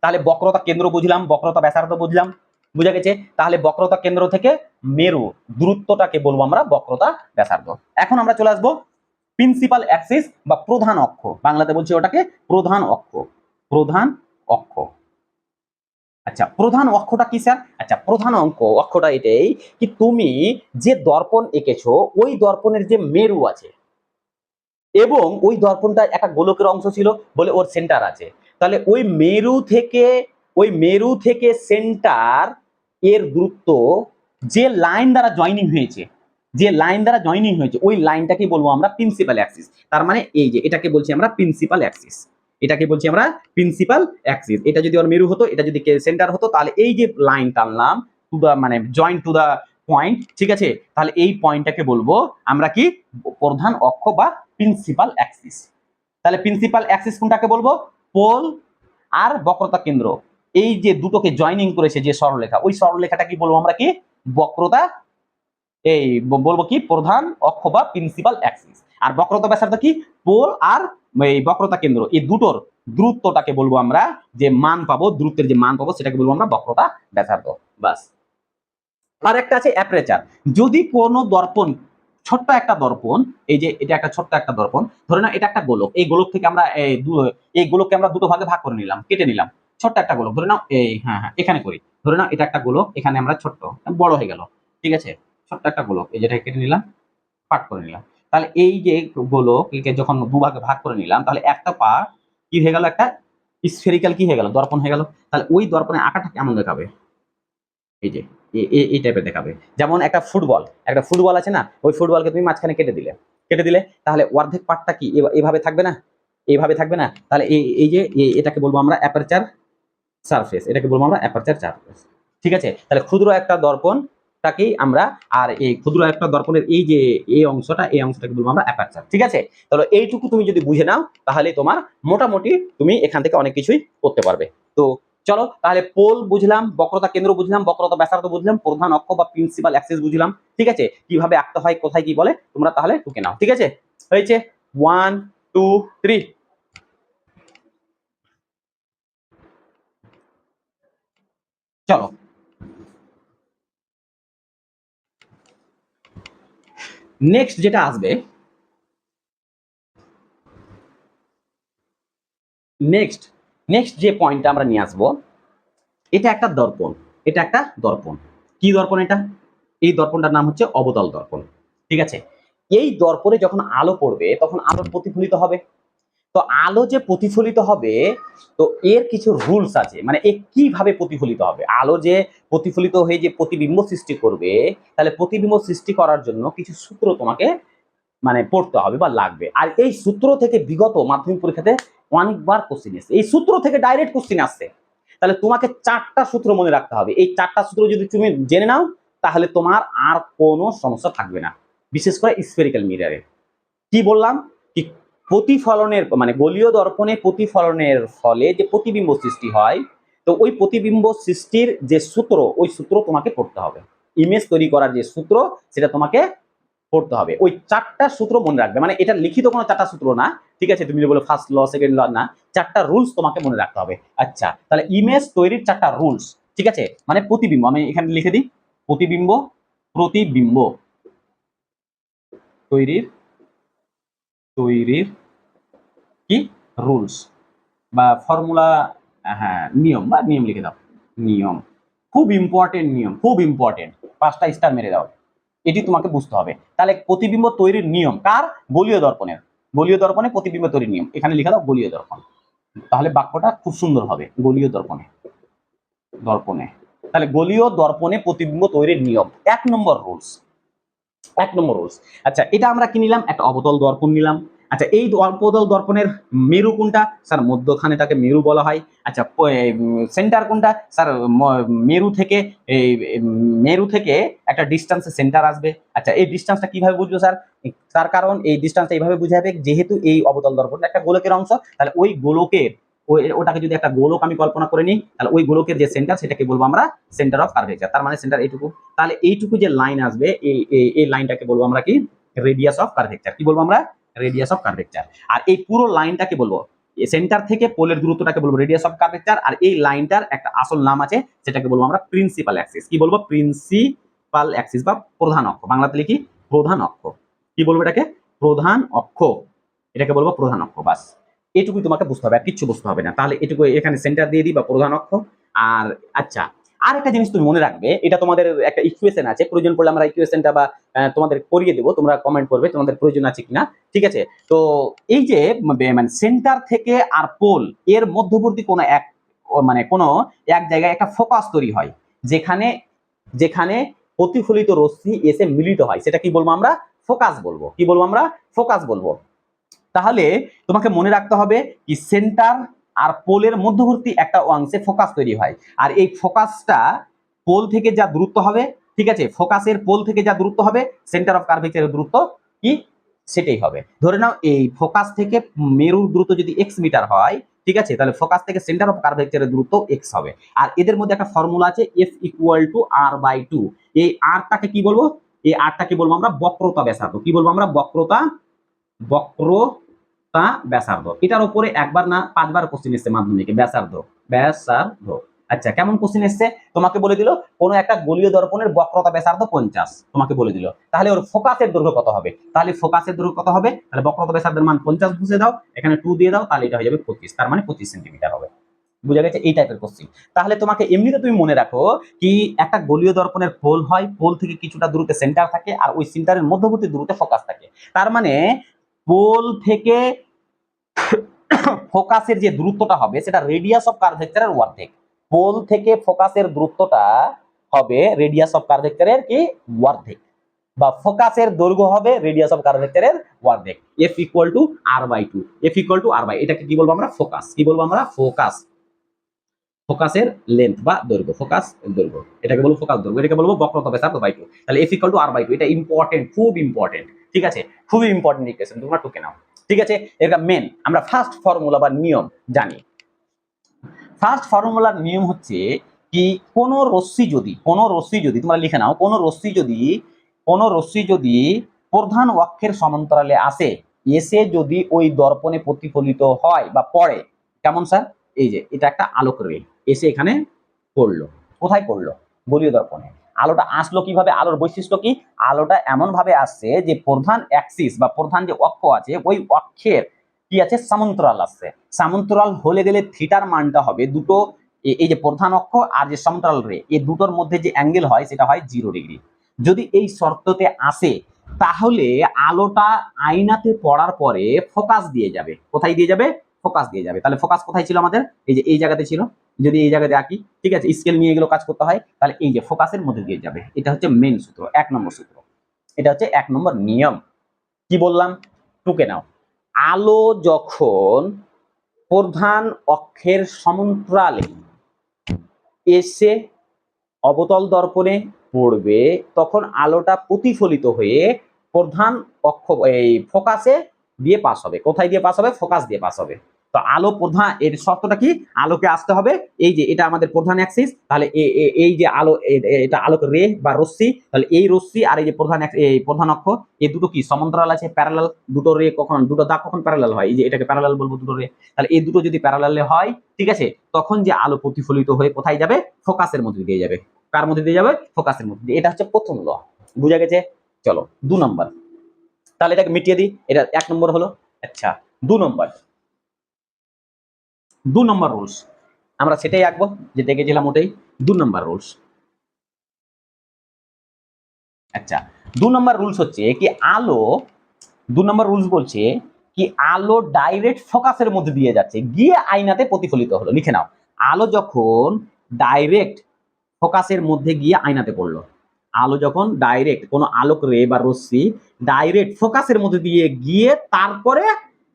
তাহলে বক্রতা কেন্দ্র বুঝলাম, বক্রতা ব্যাসার্ধ বুঝলাম, বুঝা গেছে। তাহলে বক্রতা কেন্দ্র থেকে মেরু দূরত্বটাকে বলবো আমরা বক্রতা ব্যাসার্ধ। এখন আমরা চলে আসবো প্রিন্সিপাল অ্যাক্সিস বা প্রধান অক্ষ, বাংলাতে বলছি ওটাকে প্রধান অক্ষ। প্রধান অক্ষ, আচ্ছা প্রধান অক্ষটা কি স্যার? আচ্ছা প্রধান অক্ষটা এটাই কি, তুমি যে দর্পণ এঁকেছো ওই দর্পণের যে মেরু আছে, এবং ওই দর্পণটা একটা গোলকের অংশ ছিল বলে ওর সেন্টার আছে, তাহলে ওই মেরু থেকে সেন্টার এর দূরত্ব, যে লাইন দ্বারা জয়েনিং হয়েছে, ওই লাইনটাকে বলবো আমরা প্রিন্সিপাল অ্যাক্সিস। তার মানে এই যে এটাকে বলছি আমরা প্রিন্সিপাল অ্যাক্সিস, এটাকে বলছি আমরা প্রিন্সিপাল অ্যাক্সিস। এটা যদি ওর মেরু হতো, এটা যদি সেন্টার হতো, তাহলে এই যে লাইন টানলাম টু দা, মানে জয়েন্ট টু দা পয়েন্ট, ঠিক আছে, তাহলে এই পয়েন্টটাকে বলবো আমরা কি প্রধান অক্ষ বা প্রিন্সিপাল অ্যাক্সিস। তাহলে প্রিন্সিপাল অ্যাক্সিস কোনটাকে বলবো? পোল আর বক্রতা কেন্দ্র, এই যে দুটোকে জয়েনিং করেছে যে সরলরেখা, ওই সরলরেখাটা কি বলবো আমরা কি বক্রতা, এই বলবো কি প্রধান অক্ষ বা প্রিন্সিপাল অ্যাক্সিস। আর বক্রতা ব্যাসার্ধ কি? পোল আর এই বক্রতা কেন্দ্র, এই দুটোর দূরত্বটাকে বলবো আমরা, যে মান পাবো, দূরত্বের যে মান পাবো সেটাকে বলবো আমরা বক্রতা ব্যাসার্ধ। বাস। আর একটা আছে অ্যাপারেচার। যদি কোনো দর্পণ, ছোট্ট একটা দর্পণ, এই যে এটা একটা ছোট্ট একটা দর্পণ, ধরে নাও এটা একটা গোলক, এই গোলক থেকে আমরা এই গোলককে আমরা দুটো ভাগে ভাগ করে নিলাম, কেটে নিলাম, ছোট্ট একটা গোলক ধরে নাও, এই হ্যাঁ হ্যাঁ এখানে করি, ধরে নাও এটা একটা গোলক, এখানে আমরা ছোট্ট, বড় হয়ে গেল, ঠিক আছে, ছোট্ট একটা গোলক, এই যেটা কেটে নিলাম, পার্ট করে নিলাম। তাহলে এই যে গোলক একে যখন দুভাগে ভাগ করে নিলাম, তাহলে একটা পার্ট কি হয়ে গেল, একটা স্ফেরিক্যাল কি হয়ে গেল, দর্পণ হয়ে গেল। তাহলে ওই দর্পণের আকারটা কেমন দেখাবে? এই যে এই টাইপের দেখাবে। যেমন একটা ফুটবল আছে না, ওই ফুটবলকে তুমি মাঝখানে কেটে দিলে তাহলে অর্ধেক পার্টটা কি এভাবে থাকবে না, এইভাবে থাকবে না। তাহলে এই যে এটাকে বলবো আমরা অ্যাপারচার সারফেস, এটাকে বলবো আমরা অ্যাপারচার সারফেস, ঠিক আছে। তাহলে ক্ষুদ্র একটা দর্পণ তাকেই আমরা, আর এই ক্ষুদ্র একটা দর্পণের এই যে এই অংশটাকে বলবো আমরা অ্যাপারচার। ঠিক আছে, তাহলে এইটুকু তুমি যদি বুঝে নাও তাহলে তোমার মোটামুটি তুমি এখান থেকে অনেক কিছুই করতে পারবে। তো চলো তাহলে পোল বুঝলাম, বক্রতা কেন্দ্র বুঝলাম, বক্রতা ব্যাসার্ধ বুঝলাম, প্রধান অক্ষ বা প্রিন্সিপাল অ্যাক্সিস বুঝলাম। ঠিক আছে, কিভাবে আঁকতে হয়, কোথায় কি বলে তোমরা তাহলে টুকে নাও। ঠিক আছে, হয়েছে 1 2 3। চলো নেক্সট যেটা আসবে, নেক্সট নেক্সট যে পয়েন্টটা আমরা নিয়ে আসবো, এটা একটা দর্পণ, এটা একটা দর্পণ। কি দর্পণ এটা? এই দর্পণটার নাম হচ্ছে অবতল দর্পণ। ঠিক আছে, এই দর্পণে যখন আলো পড়বে তখন আলো প্রতিফলিত হবে। তো আলো যে প্রতিফলিত হবে, তো এর কিছু রুলস আছে, মানে এ কিভাবে প্রতিফলিত হবে। আলো যে প্রতিফলিত হয়ে যে প্রতিবিম্ব সৃষ্টি করবে, তাহলে প্রতিবিম্ব সৃষ্টি করার জন্য কিছু সূত্র তোমাকে মানে পড়তে হবে বা লাগবে। আর এই সূত্র থেকে বিগত মাধ্যমিক পরীক্ষাতে অনেকবার কোশ্চেন এসেছে, এই সূত্র থেকে ডাইরেক্ট কোশ্চেন আসছে। তাহলে তোমাকে 4টা সূত্র মনে রাখতে হবে। এই 4টা সূত্র যদি তুমি জেনে নাও তাহলে তোমার আর কোনো সমস্যা থাকবে না, বিশেষ করে স্ফেরিক্যাল মিররে। কি বললাম, কি প্রতিফলনের মানে গোলীয় দর্পণে প্রতিফলনের ফলে যে প্রতিবিম্ব সৃষ্টি হয়, তো ওই প্রতিবিম্ব সৃষ্টির যে সূত্র, ওই সূত্র তোমাকে পড়তে হবে। ইমেজ তৈরি করার যে সূত্র, সেটা তোমাকে পড়তে হবে। ওই 4টা সূত্র মনে রাখবে, মানে এটা লিখিত কোনো 4টা সূত্র না। ঠিক আছে, তুমি বলো ফার্স্ট ল সেকেন্ড ল না, 4টা রুলস তোমাকে মনে রাখতে হবে। আচ্ছা, তাহলে ইমেজ তৈরির 4টা রুলস। ঠিক আছে, মানে প্রতিবিম্ব, আমি এখানে লিখে দিই, প্রতিবিম্ব প্রতিবিম্ব তৈরির তৈরির কি রুলস বা ফর্মুলা, হ্যাঁ নিয়ম, বা নিয়ম লিখে দাও, নিয়ম। খুব ইম্পর্টেন্ট নিয়ম, খুব ইম্পর্টেন্ট, 5টা স্টার মেরে দাও। এটি তোমাকে বুঝতে হবে। তাহলে প্রতিবিম্ব তৈরির নিয়ম কার? গোলীয় দর্পণের। গোলীয় দর্পণে প্রতিবিম্ব তৈরির নিয়ম, এখানে লিখে দাও গোলীয় দর্পণ। তাহলে বাক্যটা খুব সুন্দর হবে, গোলীয় দর্পণে দর্পণে। তাহলে গোলীয় দর্পণে প্রতিবিম্ব তৈরির নিয়ম 1 নম্বর রুলস, 1 নম্বর রুলস। আচ্ছা, এটা আমরা কি নিলাম? একটা অবতল দর্পণ নিলাম। আচ্ছা, এই অবতল দর্পণের মেরু কোনটা? স্যার মধ্যখানেটাকে মেরু বলা হয়। আচ্ছা, সেন্টার কোনটা? স্যার মেরু থেকে এই মেরু থেকে একটা ডিস্টেন্সে সেন্টার আসবে। আচ্ছা, এই ডিস্টেন্সটা কিভাবে বুঝবো স্যার? তার কারণ এই ডিস্টেন্সটা এইভাবে বুঝাবে, যেহেতু এই অবতল দর্পণটা একটা গোলকের অংশ, তাহলে ওই গোলকের ওটাকে যদি একটা গোলক আমি কল্পনা করে নিই, তাহলে ওই গোলকের যে সেন্টার, সেটাকে বলবো আমরা সেন্টার অফ কার্ভেচার। তার মানে সেন্টার এইটুকু। তাহলে এইটুকু যে লাইন আসবে, এই লাইনটাকে বলবো আমরা কি? Radius of curvature. কি বলবো আমরা? Radius of curvature. আর এই পুরো লাইনটাকে বলবো, সেন্টার থেকে পোলের দূরত্বটাকে বলবো রেডিয়াস অফ কার্ভেচার। আর এই লাইনটার একটা আসল নাম আছে, সেটাকে বলবো আমরা প্রিন্সিপাল অ্যাক্সিস। কি বলবো? প্রিন্সিপাল অ্যাক্সিস বা প্রধান অক্ষ, বাংলাতে লিখি প্রধান অক্ষ। কি বলবো এটাকে? প্রধান অক্ষ। এটাকে বলবো প্রধান অক্ষ। বাস এটুকুই তোমাকে বুঝতে হবে, আর কিচ্ছু বুঝতে হবে না। তাহলে এটুকু এখানে সেন্টার দিয়ে দিই বা প্রধান অক্ষ। আর আচ্ছা, আর একটা জিনিস তুমি মনে রাখবে, এটা তোমাদের একটা ইকুয়েশন আছে, প্রয়োজন পড়লে আমরা ইকুয়েশনটা বা তোমাদের করিয়ে দেবো, তোমরা কমেন্ট করবে তোমাদের প্রয়োজন আছে কিনা। ঠিক আছে, তো এই যে মানে সেন্টার থেকে আর পোল এর মধ্যবর্তী কোনো এক মানে কোনো এক জায়গায় একটা ফোকাস তৈরি হয়, যেখানে যেখানে প্রতিফলিত রশ্মি এসে মিলিত হয়, সেটা কি বলবো আমরা? ফোকাস বলবো। কি বলবো আমরা? ফোকাস বলবো। তাহলে তোমাকে মনে রাখতে হবে কি সেন্টার আর পোলের মধ্যবর্তী একটা অংশে ফোকাস তৈরি হয়। আর এই ফোকাসটা পোল থেকে যা দূরত্ব হবে, ঠিক আছে, ফোকাসের পোল থেকে যা দূরত্ব হবে, সেন্টার অফ কার্ভেচারের দূরত্ব কি সেটাই হবে। ধরে নাও এই ফোকাস থেকে মেরুর দূরত্ব যদি এক্স মিটার হয়, ঠিক আছে, তাহলে ফোকাস থেকে সেন্টার অফ কার্ভেচারের দূরত্ব এক্স হবে। আর এদের মধ্যে একটা ফর্মুলা আছে, F equal to R by two. এই আরটাকে কি বলবো? এই আরটাকে বলবো আমরা বক্রতা ব্যাসার্ধ। কি বলবো আমরা? বক্রতা ব্যাসার্ধ। এটার উপরে একবার না 5বার কোশ্চেন এসছে মাধ্যমিকে, ব্যাসার্ধ ব্যাসার্ধ। আচ্ছা, কেমন কোশ্চেন এসছে? তোমাকে বলে দিল কোনো একটা গোলীয় দর্পণের বক্রতা ব্যাসার্ধ 50, তোমাকে বলে দিল, তাহলে ওর ফোকাসের দৈর্ঘ্য কত হবে? তাহলে ফোকাসের দৈর্ঘ্য কত হবে? তাহলে বক্রতা ব্যাসার্ধের মান 50 বসে দাও, এখানে 2 দিয়ে দাও, তাহলে এটা হয়ে যাবে 25, তার মানে 25 সেন্টিমিটার হবে। বুঝা গেছে? এই টাইপের কোশ্চেন। তাহলে তোমাকে এমনিতে তুমি মনে রাখো কি একটা গোলীয় দর্পণের পোল হয়, পোল থেকে কিছুটা দূরত্বে সেন্টার থাকে, আর ওই সেন্টারের মধ্যবর্তী দূরত্বে ফোকাস থাকে। তার মানে পোল থেকে ফোকাসের যে দূরত্বটা হবে, সেটা রেডিয়াস অফ কার্ভেচারের অর্ধেক। পোল থেকে ফোকাসের দূরত্বটা হবে রেডিয়াস অফ কার্ভেচারের কি অর্ধেক, বা ফোকাসের দৈর্ঘ্য হবে রেডিয়াস অফ কার্ভেচারের অর্ধেক। F equal to R by two. F equal to R by, এটাকে কি বলবো আমরা? ফোকাস। কি বলবো আমরা? ফোকাস। ফোকাসের লেন্থ বা দৈর্ঘ্য, ফোকাস দৈর্ঘ্য, এটাকে বলবো ফোকাস দৈর্ঘ্য, এটাকে বলবো বক্রতা ব্যাসার্ধ বাই 2। তাহলে F equal to R by 2, এটা ইম্পর্টেন্ট, খুব ইম্পর্টেন্ট, ঠিক আছে, খুবই ইম্পর্টেন্ট ইকুয়েশন, তোমরা টুকে নাও, ঠিক আছে। এটা মেন আমরা ফার্স্ট ফর্মুলা বা নিয়ম জানি। ফার্স্ট ফর্মুলার নিয়ম হচ্ছে কি, কোন রশ্মি যদি তোমরা লিখে নাও, কোন রশ্মি যদি প্রধান অক্ষের সমান্তরালে আসে, এসে যদি ওই দর্পণে প্রতিফলিত হয় বা পড়ে, কেমন স্যার, এই যে এটা একটা আলোক রে এসে এখানে পড়লো, কোথায় পড়লো, গোলীয় দর্পণে। আলোটা আসলো কিভাবে, আলোর বৈশিষ্ট্য কি, আলোটা এমন ভাবে আসছে যে প্রধান অ্যাক্সিস বা প্রধান যে অক্ষ আছে ওই অক্ষের কি আছে, সমান্তরাল আসছে। সমান্তরাল হলে গেলে থিটার মানটা হবে দুটো, এই যে প্রধান অক্ষ আর যে সমান্তরাল রে, এই দুটোর মধ্যে যে অ্যাঙ্গেল হয় সেটা হয় 0 ডিগ্রি। যদি এই শর্ততে আসে তাহলে আলোটা আয়নাতে পড়ার পরে ফোকাস দিয়ে যাবে, কোথায় দিয়ে যাবে, ফোকাস দিয়ে যাবে। তাহলে ফোকাস কোথায় ছিল আমাদের, এই যে এই জায়গাতে ছিল, যদি এই জায়গাতে আঁকি, ঠিক আছে, স্কেল নিয়ে এগুলো কাজ করতে হয়, তাহলে এই যে ফোকাসের মধ্যে দিয়ে যাবে। এটা হচ্ছে মেন সূত্র, 1 নম্বর সূত্র, এটা হচ্ছে 1 নম্বর নিয়ম। কি বললাম, টুকে নাও। আলো যখন প্রধান অক্ষের সমান্তরালে এসে অবতল দর্পণে পড়বে তখন আলোটা প্রতিফলিত হয়ে প্রধান অক্ষ এই ফোকাসে দিয়ে পাস হবে। কোথায় দিয়ে পাস হবে, ফোকাস দিয়ে পাস হবে। তো আলো প্রধান, এর শর্তটা কি, আলোকে আসতে হবে, এই যে এটা আমাদের প্রধান অ্যাক্সিস, তাহলে এই যে আলো, এটা আলোক রে বা রশ্মি, তাহলে এই রশ্মি আর এই যে প্রধান অক্ষ, এই দুটো কি সমান্তরাল আছে, প্যারালাল, দুটো রে কখন, দুটো দাগ কখন প্যারালাল হয়, এই যে এটাকে প্যারালাল বলবো, দুটো রে, তাহলে এই দুটো যদি প্যারালালে হয়, ঠিক আছে, তখন যে আলো প্রতিফলিত হয়ে কোথায় যাবে, ফোকাসের মধ্যে দিয়ে যাবে। কার মধ্যে দিয়ে যাবে, ফোকাসের মধ্যে দিয়ে। এটা হচ্ছে প্রথম ল, বুঝা গেছে। চলো 2 নম্বর, তাহলে এটাকে মিটিয়ে দিই, এটা 1 নম্বর হলো। আচ্ছা 2 নম্বর রুলস আমরা সেটাই আঁকবো যেটা গেছিলাম ওটাই, 2 নম্বর রুলস। আচ্ছা 2 নম্বর রুলস হচ্ছে কি, আলো 2 নম্বর রুলস বলছে কি, আলো ডাইরেক্ট ফোকাসের মধ্যে দিয়ে যাচ্ছে, গিয়ে আয়নাতে প্রতিফলিত হলো। লিখে নাও, আলো যখন ডাইরেক্ট ফোকাসের মধ্যে গিয়ে আয়নাতে পড়লো, আলো যখন ডাইরেক্ট কোনো আলোক রে বা রশ্মি ডাইরেক্ট ফোকাসের মধ্যে দিয়ে গিয়ে তারপরে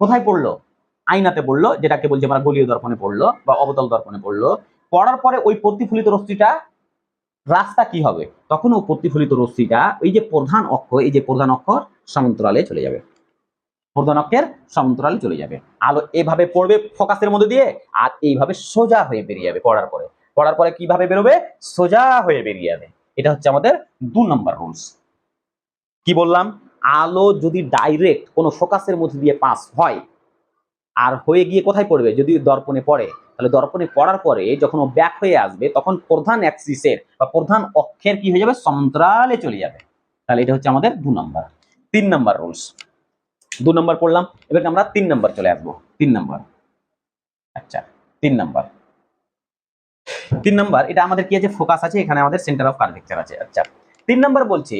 কোথায় পড়লো, আয়নাতে পড়লো, যেটাকে বলছি আমরা গোলীয় দর্পণে পড়লো বা অবতল দর্পণে পড়লো, পড়ার পরে ওই প্রতিফলিত রশ্মিটা রাস্তা কি হবে, তখন ও প্রতিফলিত রশ্মিটা এই যে প্রধান অক্ষ, এই যে প্রধান অক্ষর সমান্তরালে চলে যাবে, প্রধান অক্ষের সমান্তরালে চলে যাবে। আলো এভাবে পড়বে ফোকাসের মধ্যে দিয়ে, আর এইভাবে সোজা হয়ে বেরিয়ে যাবে। পড়ার পরে কিভাবে বেরোবে, সোজা হয়ে বেরিয়ে যাবে। এটা হচ্ছে আমাদের 2 নম্বর রুলস। কি বললাম, আলো যদি ডাইরেক্ট কোনো ফোকাসের মধ্যে দিয়ে পাস হয় আর হয়ে গিয়ে কোথায় পড়বে, যদি দর্পণে পড়ে, তাহলে দর্পণে পড়ার পরে যখন ও ব্যাক হয়ে আসবে তখন প্রধান অ্যাক্সিসের বা প্রধান অক্ষের কি হয়ে যাবে, সমান্তরালে চলে যাবে। তাহলে এটা হচ্ছে আমাদের 2 নম্বর। 3 নম্বর রুলস, 2 নম্বর পড়লাম, এবার আমরা 3 নম্বর চলে আসবো। 3 নম্বর, আচ্ছা 3 নম্বর, 3 নম্বর, এটা আমাদের কি আছে, ফোকাস আছে, এখানে আমাদের সেন্টার অফ কার্ভেচার আছে। আচ্ছা 3 নম্বর বলছে,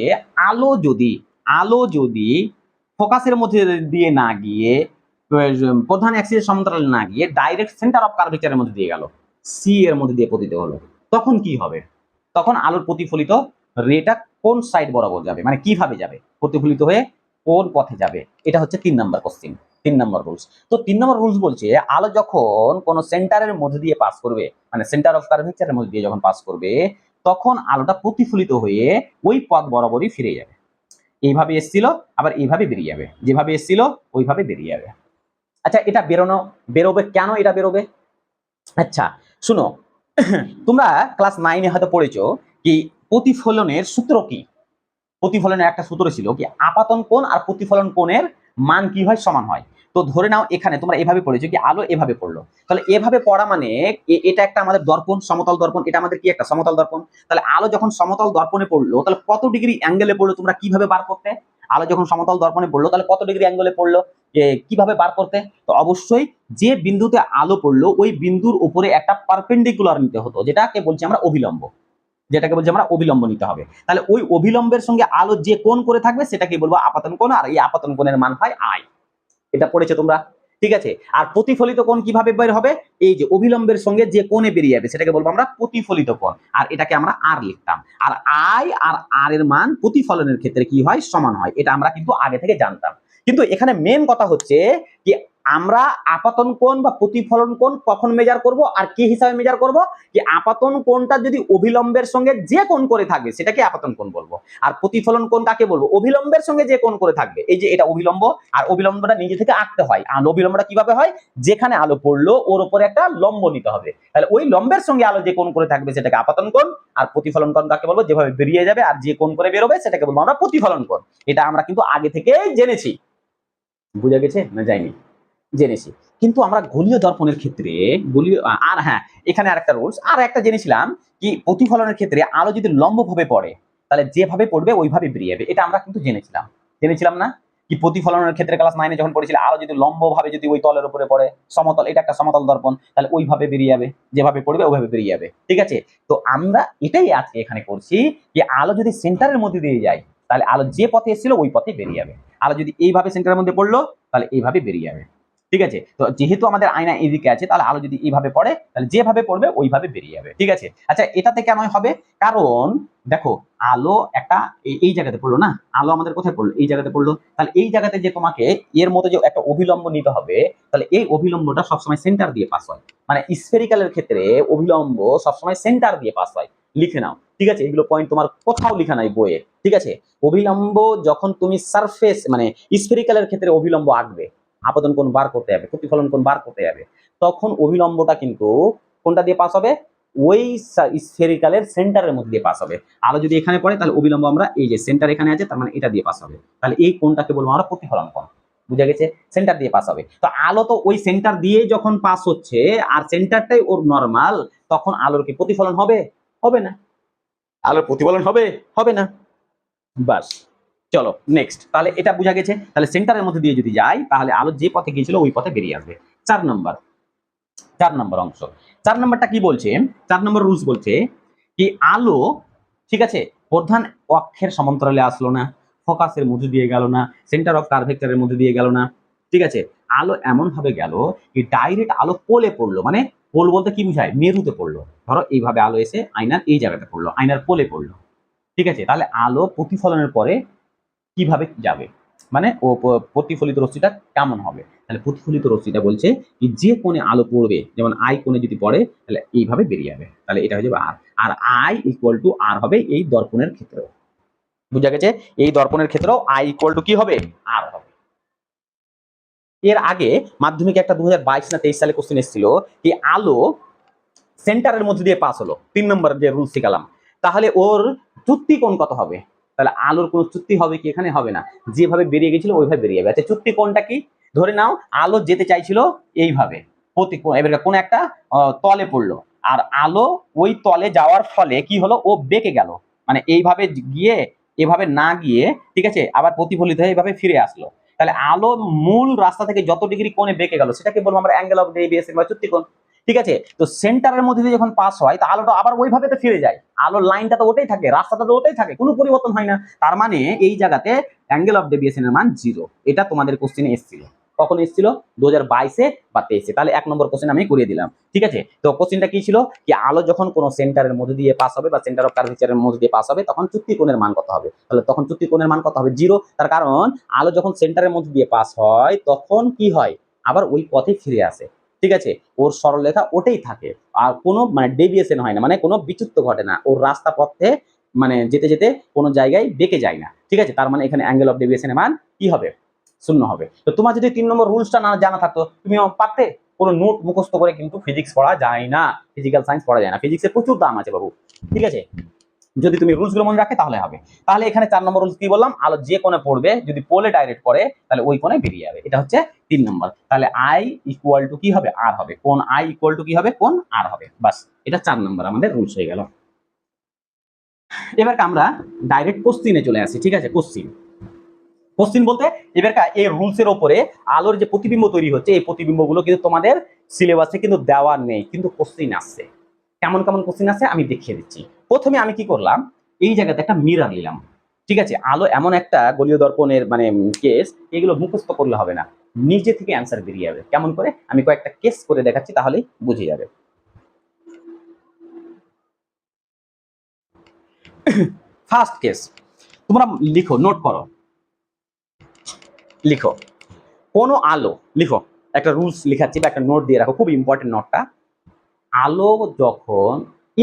আলো যদি ফোকাসের মধ্যে দিয়ে না গিয়ে প্রধান অ্যাক্সিসের সমান্তরালে না গিয়ে ডাইরেক্ট সেন্টার অফ কার্ভেচারের মধ্যে দিয়ে গেল, সি এর মধ্যে দিয়ে পতিত হলো, তখন কি হবে, তখন আলোর প্রতিফলিত রেটা কোন সাইড বরাবর যাবে, মানে কিভাবে যাবে, প্রতিফলিত হয়ে কোন পথে যাবে। এটা হচ্ছে 3 নম্বর কোশ্চেন, 3 নম্বর রুলস। তো 3 নম্বর রুলস বলছে, আলো যখন কোন সেন্টারের মধ্যে দিয়ে পাস করবে, মানে সেন্টার অফ কার্ভেচারের মধ্যে দিয়ে যখন পাস করবে, তখন আলোটা প্রতিফলিত হয়ে ওই পথ বরাবরই ফিরে যাবে। এইভাবে এসেছিল, আবার এইভাবে বেরিয়ে যাবে, যেভাবে এসেছিল ওইভাবে বেরিয়ে যাবে। আচ্ছা এটা বেরোবে কেন, এটা বেরোবে, আচ্ছা শুনো, তোমরা ক্লাস 9-এ হয়তো পড়েছো কি, প্রতিফলনের সূত্র কি, প্রতিফলনের একটা সূত্র ছিল কি, আপাতন কোণ আর প্রতিফলন কোণের মান কি হয়, সমান হয়। তো ধরে নাও এখানে তোমরা এভাবে পড়েছো কি, আলো এভাবে পড়লো, তাহলে এভাবে পড়া মানে এটা একটা আমাদের দর্পণ, সমতল দর্পণ, এটা আমাদের কি একটা সমতল দর্পণ। তাহলে আলো যখন সমতল দর্পণে পড়লো তাহলে কত ডিগ্রি অ্যাঙ্গেলে পড়লো, তোমরা কিভাবে বার করতে, আলো যখন সমতল দর্পণে পড়লো তাহলে কত ডিগ্রি অ্যাঙ্গেলে পড়লো, কিভাবে বার করতে, তো অবশ্যই যে বিন্দুতে আলো পড়লো ওই বিন্দুর উপরে একটা পারপেন্ডিকুলার নিতে হতো, যেটাকে বলছি আমরা অভিলম্ব, নিতে হবে। তাহলে ওই অভিলম্বের সঙ্গে আলো যে কোণ করে থাকবে সেটাকে বলবো আপাতন কোণ, আর এই আপাতন কোণের মান হয় আই। এটা পড়েছো তোমরা, ঠিক আছে। আর প্রতিফলিত কোণ কিভাবে বের হবে, এই যে অভিলম্বের সঙ্গে যে কোণে বেরিয়ে যাবে সেটাকে বলবো আমরা প্রতিফলিত কোণ, আর এটাকে আমরা আর লিখতাম। আর আই আর আর এর মান প্রতিফলনের ক্ষেত্রে কি হয়, সমান হয়, এটা আমরা কিন্তু আগে থেকে জানতাম। কিন্তু এখানে মেন কথা হচ্ছে যে আমরা আপাতন কোণ বা প্রতিফলন কোণ কখন মেজার করব আর কি হিসাবে মেজার করব, যে আপাতন কোণটা যদি অভিলম্বের সঙ্গে যে কোণ করে থাকবে সেটাকে আপাতন কোণ বলবো, আর প্রতিফলন কোণ কাকে বলবো, অভিলম্বের সঙ্গে যে কোণ করে থাকবে। এই যে এটা অভিলম্ব, আর অভিলম্বটা নিজে থেকে আঁকতে হয়। আর অভিলম্বটা কিভাবে হয়, যেখানে আলো পড়লো ওর উপরে একটা লম্ব নিতে হবে, তাহলে ওই লম্বের সঙ্গে আলো যে কোণ করে থাকবে সেটাকে আপাতন কোণ, আর প্রতিফলন কোণ কাকে বলবো, যেভাবে বেরিয়ে যাবে আর যে কোণ করে বেরোবে সেটাকে বলবো আমরা প্রতিফলন কোণ। এটা আমরা কিন্তু আগে থেকেই জেনেছি, বুঝা গেছে না যায়নি, জেনেছি। কিন্তু আমরা গোলীয় দর্পণের ক্ষেত্রে গোলীয় আর হ্যাঁ, এখানে আরেকটা রুলস আর একটা জেনেছিলাম কি, প্রতিফলনের ক্ষেত্রে আলো যদি লম্বভাবে পড়ে তাহলে যেভাবে পড়বে ওইভাবে বেরিয়ে যাবে। এটা আমরা কিন্তু জেনেছিলাম না কি, প্রতিফলনের ক্ষেত্রে ক্লাস 9 যখন পড়েছিল, আলো যদি লম্বভাবে যদি ওই তলের উপরে পড়ে, সমতল, এটা একটা সমতল দর্পণ, তাহলে ওইভাবে বেরিয়ে যাবে, যেভাবে পড়বে ওইভাবে বেরিয়ে যাবে। ঠিক আছে, তো আমরা এটাই আজকে এখানে করছি যে আলো যদি সেন্টারের মধ্যে দিয়ে যায় তাহলে আলো যে পথে এসেছিল ওই পথে বেরিয়ে যাবে, আলো যদি এইভাবে সেন্টারের মধ্যে পড়লো তাহলে এইভাবে বেরিয়ে যাবে। ঠিক আছে, তো যেহেতু আমাদের আয়না এদিকে আছে তাহলে আলো যদি এইভাবে পড়ে তাহলে যেভাবে পড়বে ওইভাবে বেরিয়ে যাবে। ঠিক আছে, আচ্ছা এটাতে কেন হবে, কারণ দেখো আলো একটা এই জায়গাতে পড়লো না, আলো আমাদের কোথায় পড়লো, এই জায়গাতে পড়লো, তাহলে এই জায়গাতে যে তোমাকে এর মধ্যে যে একটা অভিলম্ব নিতে হবে, তাহলে এই অভিলম্বটা সবসময় সেন্টার দিয়ে পাস হয়, মানে স্ফেরিক্যালের ক্ষেত্রে অভিলম্ব সবসময় সেন্টার দিয়ে পাস হয়, লিখে নাও। ঠিক আছে, এগুলো পয়েন্ট তোমার কোথাও লেখা নাই বইয়ে। ঠিক আছে, অভিলম্ব যখন তুমি সারফেস মানে স্ফেরিক্যালের ক্ষেত্রে অভিলম্ব আঁকবে, আপাতন কোণ বার করতে যাবে, প্রতিফলন কোণ বার করতে যাবে, তখন অভিলম্বটা কিন্তু কোনটা দিয়ে পাস হবে, ওই স্ফেরিক্যালের সেন্টারের মধ্যে দিয়ে পাস হবে। আলো যদি এখানে পড়ে তাহলে অভিলম্ব আমরা এই যে সেন্টার এখানে আছে তার মানে এটা দিয়ে পাস হবে, তাহলে এই কোণটাকে বলবো আমরা প্রতিফলন কোণ। বুঝা গেছে, সেন্টার দিয়ে পাস হবে। তো আলো তো ওই সেন্টার দিয়ে যখন পাস হচ্ছে আর সেন্টারটাই ওর নরমাল, তখন আলোর কি প্রতিফলন হবে, হবে না। আলোর প্রতিফলন হবে, হবে না। বাস, চলো নেক্সট, তাহলে এটা বোঝা গেছে। তাহলে সেন্টারের মধ্যে দিয়ে যদি যাই তাহলে আলো যে পথে গিয়েছিল ওই পথে বেরিয়ে আসবে। 4 নম্বর অংশ, 4 নম্বরটা কি বলছে, 4 নম্বর রুলস বলছে কি, আলো ঠিক আছে প্রধান অক্ষের সমান্তরালে আসলো না, ফোকাসের মধ্যে দিয়ে গেল না, সেন্টার অফ কার্ভেক্টরের মধ্যে দিয়ে গেল না। ঠিক আছে, আলো এমন ভাবে গেল কি ডাইরেক্ট আলো পোলে পড়লো, মানে পোল বলতে কি বুঝায়, মেরুতে পড়লো। ধরো এইভাবে আলো এসে আয়নার এই জায়গাতে পড়লো, আয়নার পোলে পড়লো। ঠিক আছে, তাহলে আলো প্রতিফলনের পরে কিভাবে যাবে, মানে ও প্রতিফলিত রশ্মিটা কেমন হবে, তাহলে প্রতিফলিত রশ্মিটা বলছে যে কোণে আলো পড়বে, যেমন আই কোণে যদি পড়ে তাহলে এইভাবে বেরিয়ে যাবে, তাহলে এটা হয়ে যাবে আর, আর আই ইকুয়াল টু আর হবে এই দর্পণের ক্ষেত্রেও। বুঝা গেছে, এই দর্পণের ক্ষেত্রেও আই ইকুয়াল টু কি হবে, আর হবে। এর আগে মাধ্যমিকে একটা 2022 না 23 সালে কোশ্চেন এসেছিল কি, আলো সেন্টারের মধ্যে দিয়ে পাস হলো, 3 নম্বর যে রুল শিখালাম, তাহলে ওর চুক্তি কোণ কত হবে, তাহলে আলোর কোনো চুক্তি হবে কি, এখানে হবে না, যেভাবে বেরিয়ে গেছিল ওইভাবে বেরিয়ে যাবে। আচ্ছা চুক্তি কোণটা কি, ধরে নাও আলো যেতে চাইছিল এইভাবে, এবার কোন একটা তলে পড়লো, আর আলো ওই তলে যাওয়ার ফলে কি হলো, ও বেঁকে গেল, মানে এইভাবে গিয়ে এভাবে না গিয়ে ঠিক আছে আবার প্রতিফলিত হয়ে এইভাবে ফিরে আসলো, তাহলে আলো মূল রাস্তা থেকে যত ডিগ্রি কোণে বেঁকে গেল সেটাকে বলবো আমরা অ্যাঙ্গেল অফ ডেভিয়েশন বা চুক্তি কোণ। ঠিক আছে, তো সেন্টারের মধ্যে দিয়ে যখন পাস হয় তা আলোটা আবার ওইভাবে তো ফিরে যায়, আলোর লাইনটা তো ওটাই থাকে, রাস্তাটা তো ওটাই থাকে, কোনো পরিবর্তন হয় না, তার মানে এই জায়গাতে অ্যাঙ্গেল অফ ডেভিয়েশনের মান 0। এটা তোমাদের কোশ্চেনে এসেছিল, কখন এসেছিল, 2022-এ বা 23-এ, তাহলে 1 নম্বর কোশ্চেন আমি করিয়ে দিলাম। ঠিক আছে, তো কোশ্চেনটা কি ছিল কি, আলো যখন কোনো সেন্টারের মধ্যে দিয়ে পাস হবে বা সেন্টার অফ কার্ভেচারের মধ্যে দিয়ে পাস হবে তখন চুক্তি কোণের মান কত হবে, তাহলে তখন চুক্তি কোণের মান কত হবে, 0। তার কারণ আলো যখন সেন্টারের মধ্যে দিয়ে পাস হয় তখন কি হয়, আবার ওই পথে ফিরে আসে। ঠিক আছে, ওর সরলরেখা ওটাই থাকে, আর কোনো মানে ডেভিয়েশন হয় না, মানে কোনো বিচ্যুত ঘটে না, ওর রাস্তা পথে মানে যেতে যেতে কোনো জায়গায় বেঁকে যায় না। ঠিক আছে, তার মানে এখানে অ্যাঙ্গেল অফ ডেভিয়েশনের মান কি হবে, 0 হবে। তো তোমার যদি 3 নম্বর রুলসটা না জানা থাকতো তুমি পারতে, কোনো নোট মুখস্থ করে কিন্তু ফিজিক্স পড়া যায় না, ফিজিক্যাল সায়েন্স পড়া যায় না, ফিজিক্সের প্রচুর দাম আছে বাবু। ঠিক আছে, যদি তুমি রুলসগুলো মনে রাখে তাহলে হবে। তাহলে এখানে 4 নম্বর রুলস কি বললাম, আলো যে কোণে পড়বে যদি পোলে ডাইরেক্ট পড়ে তাহলে ওই কোণে বেরিয়ে যাবে, এটা হচ্ছে 3 নম্বর। তাহলে আই ইকুয়াল টু কি হবে, আর হবে, কোণ আই ইকুয়াল টু কি হবে, কোণ আর হবে। বাস, এটা 4 নম্বর আমাদের রুলস হয়ে গেল। এবার আমরা ডাইরেক্ট কোশ্চিনে চলে আসি। ঠিক আছে, কোশ্চিন বলতে এবার এই রুলসের ওপরে আলোর যে প্রতিবিম্ব তৈরি হচ্ছে এই প্রতিবিম্বগুলো কিন্তু তোমাদের সিলেবাসে কিন্তু দেওয়া নেই, কিন্তু কোশ্চিন আসছে। কেমন কেমন কোশ্চিন আছে আমি দেখিয়ে দিচ্ছি। প্রথমে আমি কি করলাম, এই জায়গাতে একটা মিরর নিলাম। ঠিক আছে, আলো এমন একটা গলীয় দর্পণের মানে কেস, এগুলো মুখস্থ করলে হবে না, নিজে থেকে অ্যান্সার বেরিয়ে যাবে। কেমন করে, আমি কয়েকটা কেস করে দেখাচ্ছি তাহলেই বুঝে যাবে। ফার্স্ট কেস, তোমরা লিখো, নোট করো, লিখো কোনো আলো, লিখো একটা রুলস লেখাচ্ছি বা একটা নোট দিয়ে রাখো, খুব ইম্পর্টেন্ট নোটটা। আলো যখন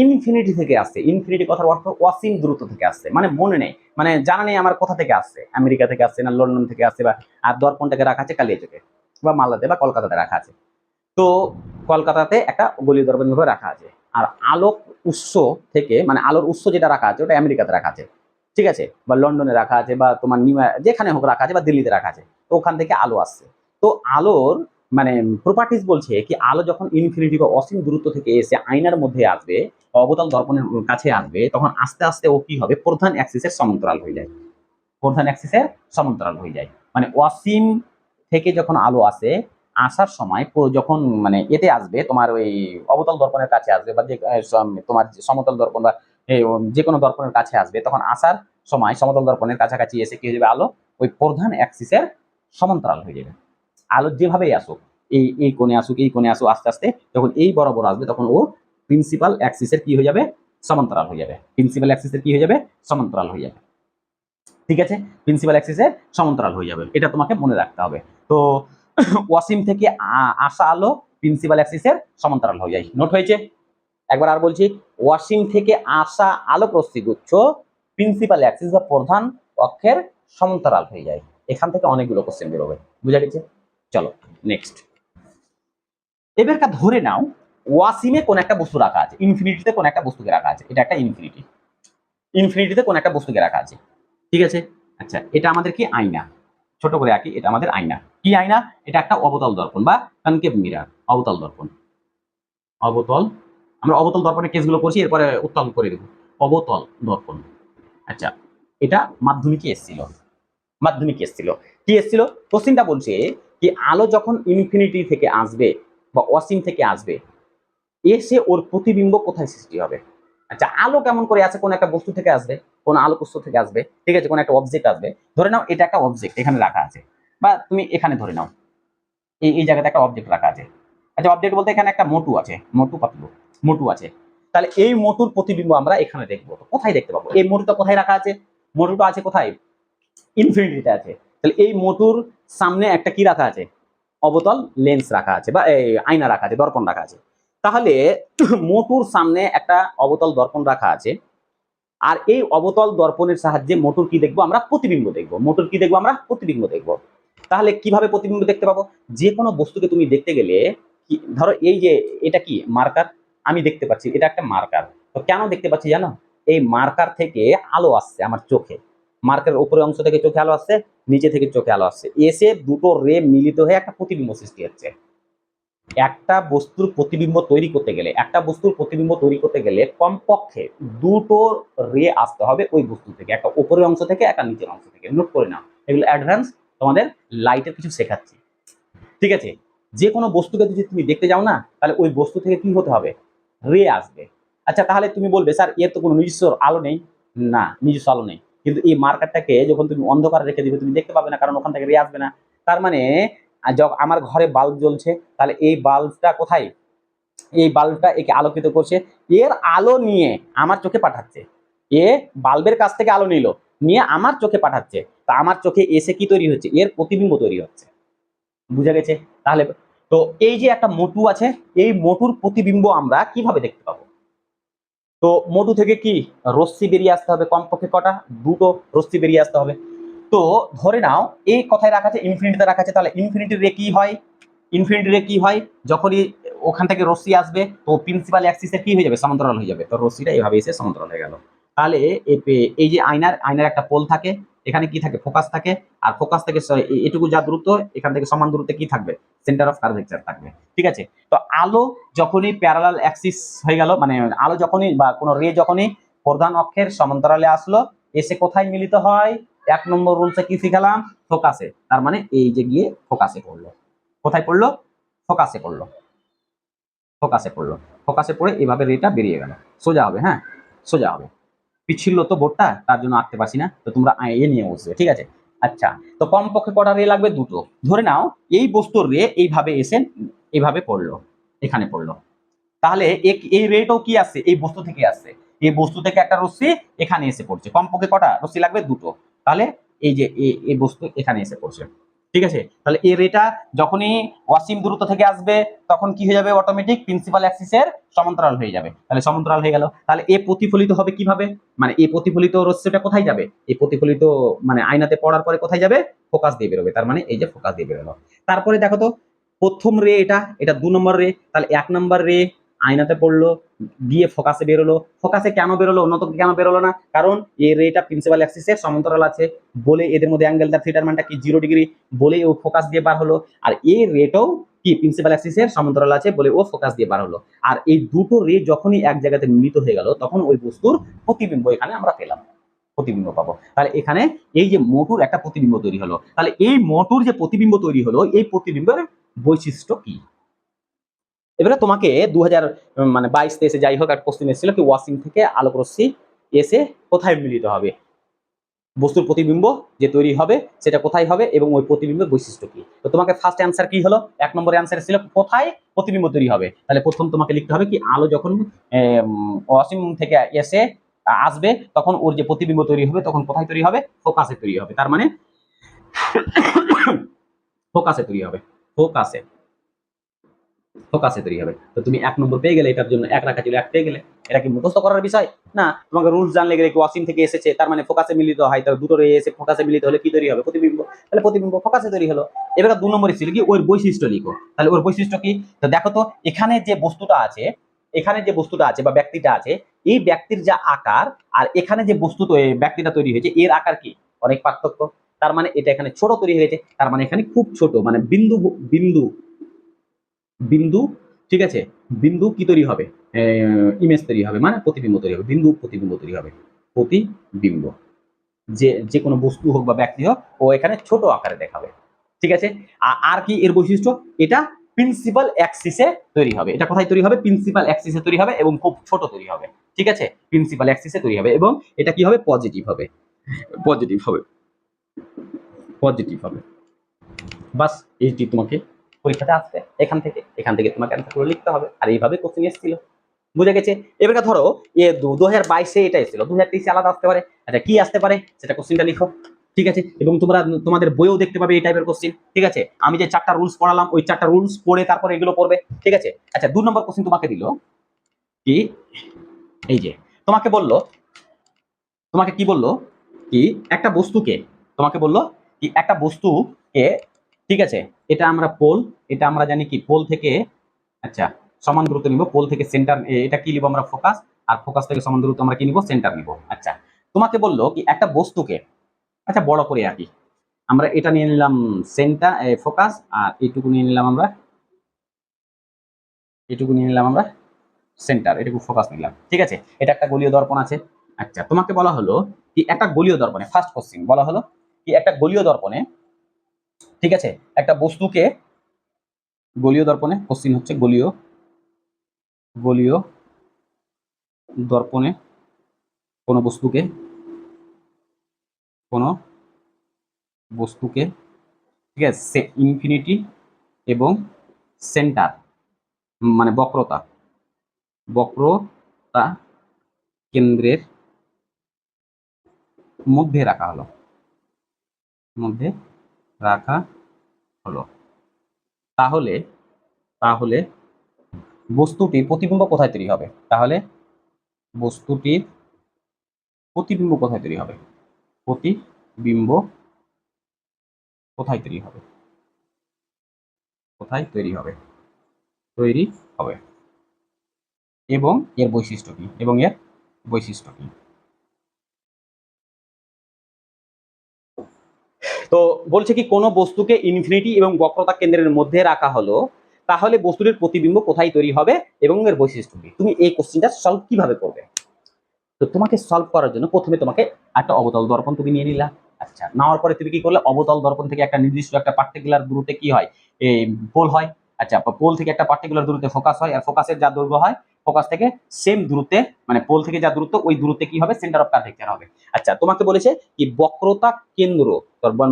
ইনফিনিটি থেকে আসছে, ইনফিনিটি কথার অর্থ অসীম দূরত্ব থেকে আসছে, মানে মনে নেই, মানে জানা নেই আমার কোথা থেকে আসছে, আমেরিকা থেকে আসছে না লন্ডন থেকে আসছে, বা আর দর্পণটাকে রাখা আছে কালিয়াচকে বা মালদাতে বা কলকাতাতে রাখা আছে। তো কলকাতাতে একটা গলীয় দর্পণ ভাবে রাখা আছে। আর আলোক উৎস থেকে, মানে আলোর উৎস যেটা রাখা আছে ওটা আমেরিকাতে রাখা আছে, ঠিক আছে, বা লন্ডনে রাখা আছে, বা তোমার নিউ যেখানে হোক রাখা আছে, বা দিল্লিতে রাখা আছে। তো ওখান থেকে আলো আসছে। তো আলোর মানে প্রপার্টিজ বলছে কি, আলো যখন ইনফিনিটি বা অসীম দূরত্ব থেকে এসে আয়নার মধ্যে আসবে, অবতল দর্পণের কাছে আসবে, তখন আস্তে আস্তে ও কি হবে, প্রধান অ্যাক্সিসের সমান্তরাল হয়ে যায়। প্রধান অ্যাক্সিসের সমান্তরাল হয়ে যায়, মানে অসীম থেকে যখন আলো আসে, আসার সময় যখন মানে এতে আসবে, তোমার ওই অবতল দর্পণের কাছে আসবে, বা যে তোমার সমতল দর্পণ বা যে কোনো দর্পণের কাছে আসবে, তখন আসার সময় সমতল দর্পণের কাছাকাছি এসে কি হয়ে যাবে, আলো ওই প্রধান অ্যাক্সিসের সমান্তরাল হয়ে যাবে। আলো যেভাবেই আসুক, এই কোণে আসুক, এই কোণে আসুক, আস্তে আস্তে যখন এই বরাবর আসবে, তখন ও প্রিন্সিপাল অ্যাক্সিসের কি হয়ে যাবে, সমান্তরাল হয়ে যাবে। প্রিন্সিপাল অ্যাক্সিসের কি হয়ে যাবে, সমান্তরাল হয়ে যাবে। ঠিক আছে, প্রিন্সিপাল অ্যাক্সিসের সমান্তরাল হয়ে যাবে, এটা তোমাকে মনে রাখতে হবে। তো ওয়াসিম থেকে আসা আলো প্রিন্সিপাল অ্যাক্সিসের সমান্তরাল হয়ে যায়। নোট হয়েছে? একবার আর বলছি, ওয়াসিম থেকে আসা আলোক রশ্মিগুচ্ছ প্রিন্সিপাল অ্যাক্সিস বা প্রধান অক্ষের সমান্তরাল হয়ে যায়। এখান থেকে অনেকগুলো কোশ্চেন বেরোবে, বুঝা গেছে? চলো নেক্সট। এবারকার ধরে নাও ওয়াসিমে কোন একটা বস্তু রাখা আছে, ইনফিনিটিতে কোন একটা বস্তুকে রাখা আছে, এটা একটা ইনফিনিটি, ইনফিনিটিতে কোন একটা বস্তুকে রাখা আছে, ঠিক আছে। আচ্ছা, এটা আমাদের কি আয়না, ছোট করে আঁকি, এটা আমাদের আয়না। কি আয়না? এটা একটা অবতল দর্পণ বা কনকেভ মিরর, অবতল দর্পণ। অবতল, আমরা অবতল দর্পণের কেসগুলো করছি, এরপরে উত্তল করে দেব। অবতল দর্পণ। আচ্ছা, এটা মাধ্যমিকে এসেছিল, মাধ্যমিকে এসেছিল। কি এসেছিল? কোশ্চেনটা বলছে কি, আলো যখন ইনফিনিটি থেকে আসবে বা অসীম থেকে আসবে, এসে ওর প্রতিবিম্ব কোথায় সৃষ্টি হবে? আচ্ছা, আলো কেমন করে আছে, কোন একটা বস্তু থেকে আসবে, কোন আলোক উৎস থেকে আসবে, ঠিক আছে, কোন একটা অবজেক্ট আসবে। ধরে নাও এটা একটা অবজেক্ট এখানে রাখা আছে, বা তুমি এখানে ধরে নাও এই জায়গাতে একটা অবজেক্ট রাখা আছে। আচ্ছা, অবজেক্ট বলতে এখানে একটা মোটু আছে, মোটু পাতলু মোটু আছে। তাহলে এই মোটুর প্রতিবিম্ব আমরা এখানে দেখবো, কোথায় দেখতে পাবো? এই মোটুটা কোথায় রাখা আছে? মোটুটা আছে কোথায়? ইনফিনিটিতে আছে। তাহলে এই মোটুর সামনে একটা কি রাখা আছে? অবতল লেন্স রাখা আছে, বা আয়না রাখা আছে, দর্পণ রাখা আছে। তাহলে মোটুর সামনে একটা অবতল দর্পণ রাখা আছে, আর এই অবতল দর্পণের সাহায্যে মোটুর কি দেখবো আমরা? প্রতিবিম্ব দেখবো। মোটুর কি দেখবো আমরা? প্রতিবিম্ব দেখবো। তাহলে কিভাবে প্রতিবিম্ব দেখতে পাবো? যে কোনো বস্তুকে তুমি দেখতে গেলে, ধরো এই যে এটা কি মার্কার, আমি দেখতে পাচ্ছি এটা একটা মার্কার। তো কেন দেখতে পাচ্ছি জানো? এই মার্কার থেকে আলো আসছে আমার চোখে, মার্কারের উপরের অংশ থেকে চোখে আলো আসছে, নিচে থেকে চোখে আলো আসছে, এসে দুটো রে মিলিত হয়ে একটা প্রতিবিম্ব সৃষ্টি হচ্ছে। একটা বস্তুর প্রতিবিম্ব তৈরি করতে গেলে, একটা বস্তুর প্রতিবিম্ব তৈরি করতে গেলে কমপক্ষে দুটো রে আসতে হবে ওই বস্তু থেকে, একটা উপরের অংশ থেকে, একটা নিচের অংশ থেকে। নোট করে নাও, এগুলো অ্যাডভান্স তোমাদের লাইটের কিছু শেখাচ্ছি, ঠিক আছে। যে কোনো বস্তুকে যদি তুমি দেখতে যাও না, তাহলে ওই বস্তু থেকে কি হতে হবে? রে আসবে। আচ্ছা, তাহলে তুমি বলবে স্যার এর তো কোনো নিজস্ব আলো নেই। না, নিজস্ব আলো নেই, কিন্তু এই মার্কারটাকে যখন তুমি অন্ধকারে রেখে দিবে, তুমি দেখতে পাবে না, কারণ ওখান থেকে রে আসবে না। তার মানে আমার ঘরে বাল্ব জ্বলছে, তাহলে এই বাল্বটা কোথায়? এই বাল্বটা একে আলোকিত করছে, এর আলো নিয়ে আমার চোখে পাঠাচ্ছে। এ বাল্বের কাছ থেকে আলো নিল, নিয়ে আমার চোখে পাঠাচ্ছে। তা আমার চোখে এসে কি তৈরি হচ্ছে? এর প্রতিবিম্ব তৈরি হচ্ছে। বুঝা গেছে? তাহলে তো এই যে একটা মোটু আছে, এই মোটুর প্রতিবিম্ব আমরা কিভাবে দেখতে পাবো? তো মোটু থেকে কি রশ্মি বেরিয়ে আসতে হবে, কমপক্ষে কটা? দুটো রশ্মি বেরিয়ে আসতে হবে। তো ধরে নাও এই কথায় রাখা আছে ইনফিনিটিতে রাখা আছে, তাহলে ইনফিনিটির রে কি হয়? ইনফিনিটির রে কি হয়? যখনই ওখান থেকে রশ্মি আসবে, তো প্রিন্সিপাল অ্যাক্সিসের কি হয়ে যাবে? সমান্তরাল হয়ে যাবে। তো রশ্মিটা এইভাবে এসে সমান্তরাল হয়ে গেল। তাহলে এই যে আয়নার একটা পোল থাকে, এখানে কি থাকে? ফোকাস থাকে। আর ফোকাস থেকে এটুকু যা দূরত্ব, এখান থেকে সমান দূরত্বে কি থাকবে? সেন্টার অফ কার্ভেচার থাকবে, ঠিক আছে। তো আলো যখনই প্যারালাল অ্যাক্সিস হয়ে গেল, মানে আলো যখনই বা কোনো রে যখনই প্রধান অক্ষের সমান্তরালে আসলো, এসে কোথায় মিলিত হয়? 1 নম্বর রুলসে কি শিখালাম? ফোকাসে। তার মানে এই যে গিয়ে ফোকাসে পড়লো। কোথায় পড়লো? ফোকাসে পড়লো, ফোকাসে পড়লো। ফোকাসে পড়ে এভাবে রেটা বেরিয়ে গেল, সোজা হবে। হ্যাঁ, সোজা হবে। পিচ্ছিল তো বোর্ডটা, তার জন্য আঁকতে পারছি না, তো তোমরা নিয়ে বসবে, ঠিক আছে। আচ্ছা, তো কমপক্ষে কটা রে লাগবে? দুটো। ধরে নাও এই বস্তুর রে এইভাবে এসে এইভাবে পড়লো, এখানে পড়লো। তাহলে এই রেটাও কি আসছে? এই বস্তু থেকে আসছে। এই বস্তু থেকে একটা রশ্মি এখানে এসে পড়ছে, কমপক্ষে কটা রশ্মি লাগবে? দুটো। তাহলে এই যে এই বস্তু এখানে এসে পড়ছে, ঠিক আছে, তাহলে এই রেটা যখনই অসীম দূরত্ব থেকে আসবে তখন কি হয়ে যাবে, অটোমেটিক প্রিন্সিপাল অ্যাক্সিসের সমান্তরাল হয়ে যাবে। তাহলে সমান্তরাল হয়ে গেল, তাহলে এ প্রতিফলিত হবে কিভাবে, মানে এই প্রতিফলিত রশ্মিটা কোথায় যাবে, এই প্রতিফলিত মানে আয়নাতে পড়ার পরে কোথায় যাবে, ফোকাস দিয়ে বেরোবে। তার মানে এই যে ফোকাস দিয়ে বেরোলো। তারপরে দেখো তো প্রথম রে এটা, এটা 2 নম্বর রে, তাহলে 1 নম্বর রে আয়নাতে পড়লো, গিয়ে ফোকাসে বেরোলো। ফোকাসে কেন বেরোলো, অন্যত কেন বেরোলো না, কারণ এই রেটা প্রিন্সিপাল অ্যাক্সিসের সমান্তরাল আছে বলে এদের মধ্যে অ্যাঙ্গেলটা থিটার মানটা কি 0 ডিগ্রি বলেই ও ফোকাস দিয়ে বার হলো। আর এই রেটাও কি প্রিন্সিপাল অ্যাক্সিসের সমান্তরাল আছে বলে ও ফোকাস দিয়ে বার হলো। আর এই দুটো রে যখনই এক জায়গাতে মিলিত হয়ে গেল তখন ওই বস্তুর প্রতিবিম্ব এখানে আমরা পেলাম, প্রতিবিম্ব পাবো। তাহলে এখানে এই যে মোটুর একটা প্রতিবিম্ব তৈরি হলো, তাহলে এই মোটুর যে প্রতিবিম্ব তৈরি হলো এই প্রতিবিম্বের বৈশিষ্ট্য কি। এবারে তোমাকে 2000 মানে 22-23 যাই হোক একটা কোশ্চেন এসেছিল কি ওয়াসিং থেকে আলোক রশ্মি এসে কোথায় মিলিত হবে, বস্তুর প্রতিবিম্ব যে তৈরি হবে সেটা কোথায় হবে এবং ওই প্রতিবিম্বের বৈশিষ্ট্য কি। তো তোমাকে ফার্স্ট অ্যান্সার কি হলো, 1 নম্বরের অ্যান্সার ছিল কোথায় প্রতিবিম্ব তৈরি হবে। তাহলে প্রথম তোমাকে লিখতে হবে কি আলো যখন অসীম থেকে এসে আসবে তখন ওর যে প্রতিবিম্ব তৈরি হবে তখন কোথায় তৈরি হবে, ফোকাসে তৈরি হবে। তার মানে ফোকাসে তৈরি হবে, ফোকাসে, ফোকাসে তৈরি হবে। তো তুমি 1 নম্বর পেয়ে গেলে, এটার জন্য 1 রাখা ছিল 1 পেয়ে গেলে। এটা কি মুখস্থ করার বিষয় না, তোমাকে রুলস জানলে গেলে কি ওয়াসিম থেকে এসেছে তার মানে ফোকাসে মিলিত হয়, তার দুটো রে এসে ফোকাসে মিলিত হলে কি তৈরি হবে, প্রতিবিম্ব। তাহলে প্রতিবিম্ব ফোকাসে তৈরি হলো। এবার 2 নম্বরে ছিল কি ওর বৈশিষ্ট্য লিখো। তাহলে ওর বৈশিষ্ট্য কি, তো দেখো তো এখানে যে বস্তুটা আছে, এখানে যে বস্তুটা আছে বা ব্যক্তিটা আছে, এই ব্যক্তির যা আকার আর এখানে যে বস্তু ব্যক্তিটা তৈরি হয়েছে এর আকার কি অনেক পার্থক্য। তার মানে এটা এখানে ছোট তৈরি হয়েছে, তার মানে এখানে খুব ছোট, মানে বিন্দু বিন্দু বিন্দু, ঠিক আছে, বিন্দু কি তৈরি হবে, ইমেজ তৈরি হবে, মানে প্রতিবিম্ব তৈরি হবে, বিন্দু প্রতিবিম্ব তৈরি হবে, প্রতিবিম্ব। যে যে কোনো বস্তু হোক বা ব্যক্তি হোক ও এখানে ছোট আকারে দেখাবে। ঠিক আছে, আর কি এর বৈশিষ্ট্য, এটা প্রিন্সিপাল অ্যাক্সিসে তৈরি হবে। এটা কোথায় তৈরি হবে, প্রিন্সিপাল অ্যাক্সিসে তৈরি হবে এবং খুব ছোট তৈরি হবে। ঠিক আছে, প্রিন্সিপাল অ্যাক্সিসে তৈরি হবে এবং এটা কি হবে, পজিটিভ হবে, পজিটিভ হবে, পজিটিভ হবে। বাস এইটি তোমাকে পরীক্ষাতে আসবে, এখান থেকে তোমাকে অ্যান্সারগুলো লিখতে হবে। আর এইভাবে কোশ্চেন এসেছিল, বুঝে গেছে। এবার ধরো 2022-এ এটা এসেছিল, 2023-এ আলাদা আসতে পারে। আচ্ছা কি আসতে পারে সেটা কোশ্চেনটা লিখো। ঠিক আছে, এবং তোমরা তোমাদের বইও দেখতে পাবে এই টাইপের কোশ্চেন। ঠিক আছে, আমি যে 4টা রুলস পড়ালাম ওই 4টা রুলস পড়ে তারপর এগুলো পড়বে। ঠিক আছে, আচ্ছা 2 নম্বর কোশ্চেন তোমাকে দিল কি, এই যে তোমাকে বললো, তোমাকে কি বললো কি একটা বস্তুকে, তোমাকে বললো কি একটা বস্তুকে, ঠিক আছে, এটা আমরা পোল, এটা আমরা জানি কি পোল থেকে, আচ্ছা সমান দূরত্ব নিব, পোল থেকে সেন্টার, এটা কি নিব আমরা ফোকাস, আর ফোকাস থেকে সমান দূরত্ব আমরা কি নিব, সেন্টার নিব। আচ্ছা তোমাকে বললো কি একটা বস্তুকে, আচ্ছা বড় করে আঁকি, আমরা এটা নিয়ে নিলাম সেন্টার ফোকাস, আর এইটুকু নিয়ে নিলাম আমরা, এইটুকু নিয়ে নিলাম আমরা সেন্টার, এটুকু ফোকাস নিলাম। ঠিক আছে, এটা একটা গোলীয় দর্পণ আছে। আচ্ছা তোমাকে বলা হলো কি একটা গোলীয় দর্পণে, ফার্স্ট কোশ্চেন বলা হলো কি একটা গোলীয় দর্পণে, ঠিক আছে, একটা বস্তুকে, গোলীয় দর্পণে কোশ্চেন হচ্ছে গোলীয়, গোলীয় দর্পণে কোনো বস্তুকে, কোনো বস্তুকে, ঠিক আছে, ইনফিনিটি এবং সেন্টার মানে বক্রতা, বক্রতা কেন্দ্রের মধ্যে রাখা হলো, মধ্যে রাখা হলো। তাহলে তাহলে বস্তুটির প্রতিবিম্ব কোথায় তৈরি হবে, তাহলে বস্তুটির প্রতিবিম্ব কোথায় তৈরি হবে, প্রতিবিম্ব কোথায় তৈরি হবে, কোথায় তৈরি হবে, তৈরি হবে এবং এর বৈশিষ্ট্য কি, এবং এর বৈশিষ্ট্য কি। তো বলছে কি কোনো বস্তুকে ইনফিনিটি এবং বক্রতা কেন্দ্রের মধ্যে রাখা হলো, তাহলে বস্তুটির প্রতিবিম্ব কোথায় তৈরি হবে এবং এর বৈশিষ্ট্য কি। তুমি এই কোশ্চেনটা সলভ কিভাবে করবে, তো তোমাকে সলভ করার জন্য প্রথমে তোমাকে একটা অবতল দর্পণ তুমি নিয়ে নিলা। আচ্ছা নেওয়ার পরে তুমি কি করলে, অবতল দর্পণ থেকে একটা নির্দিষ্ট একটা পার্টিকুলার দূরত্বে কি হয়, এই পোল হয়। আচ্ছা পোল থেকে একটা পার্টিকুলার দূরত্বে ফোকাস হয়, আর ফোকাসের যা দৈর্ঘ্য হয় ফোকাস থেকে সেম দূরত্বে, মানে পোল থেকে যা দূরত্ব ওই দূরত্বে কি হবে, সেন্টার অফ কার্ভেচার হবে। আচ্ছা তোমাকে বলেছে কি বক্রতা কেন্দ্র,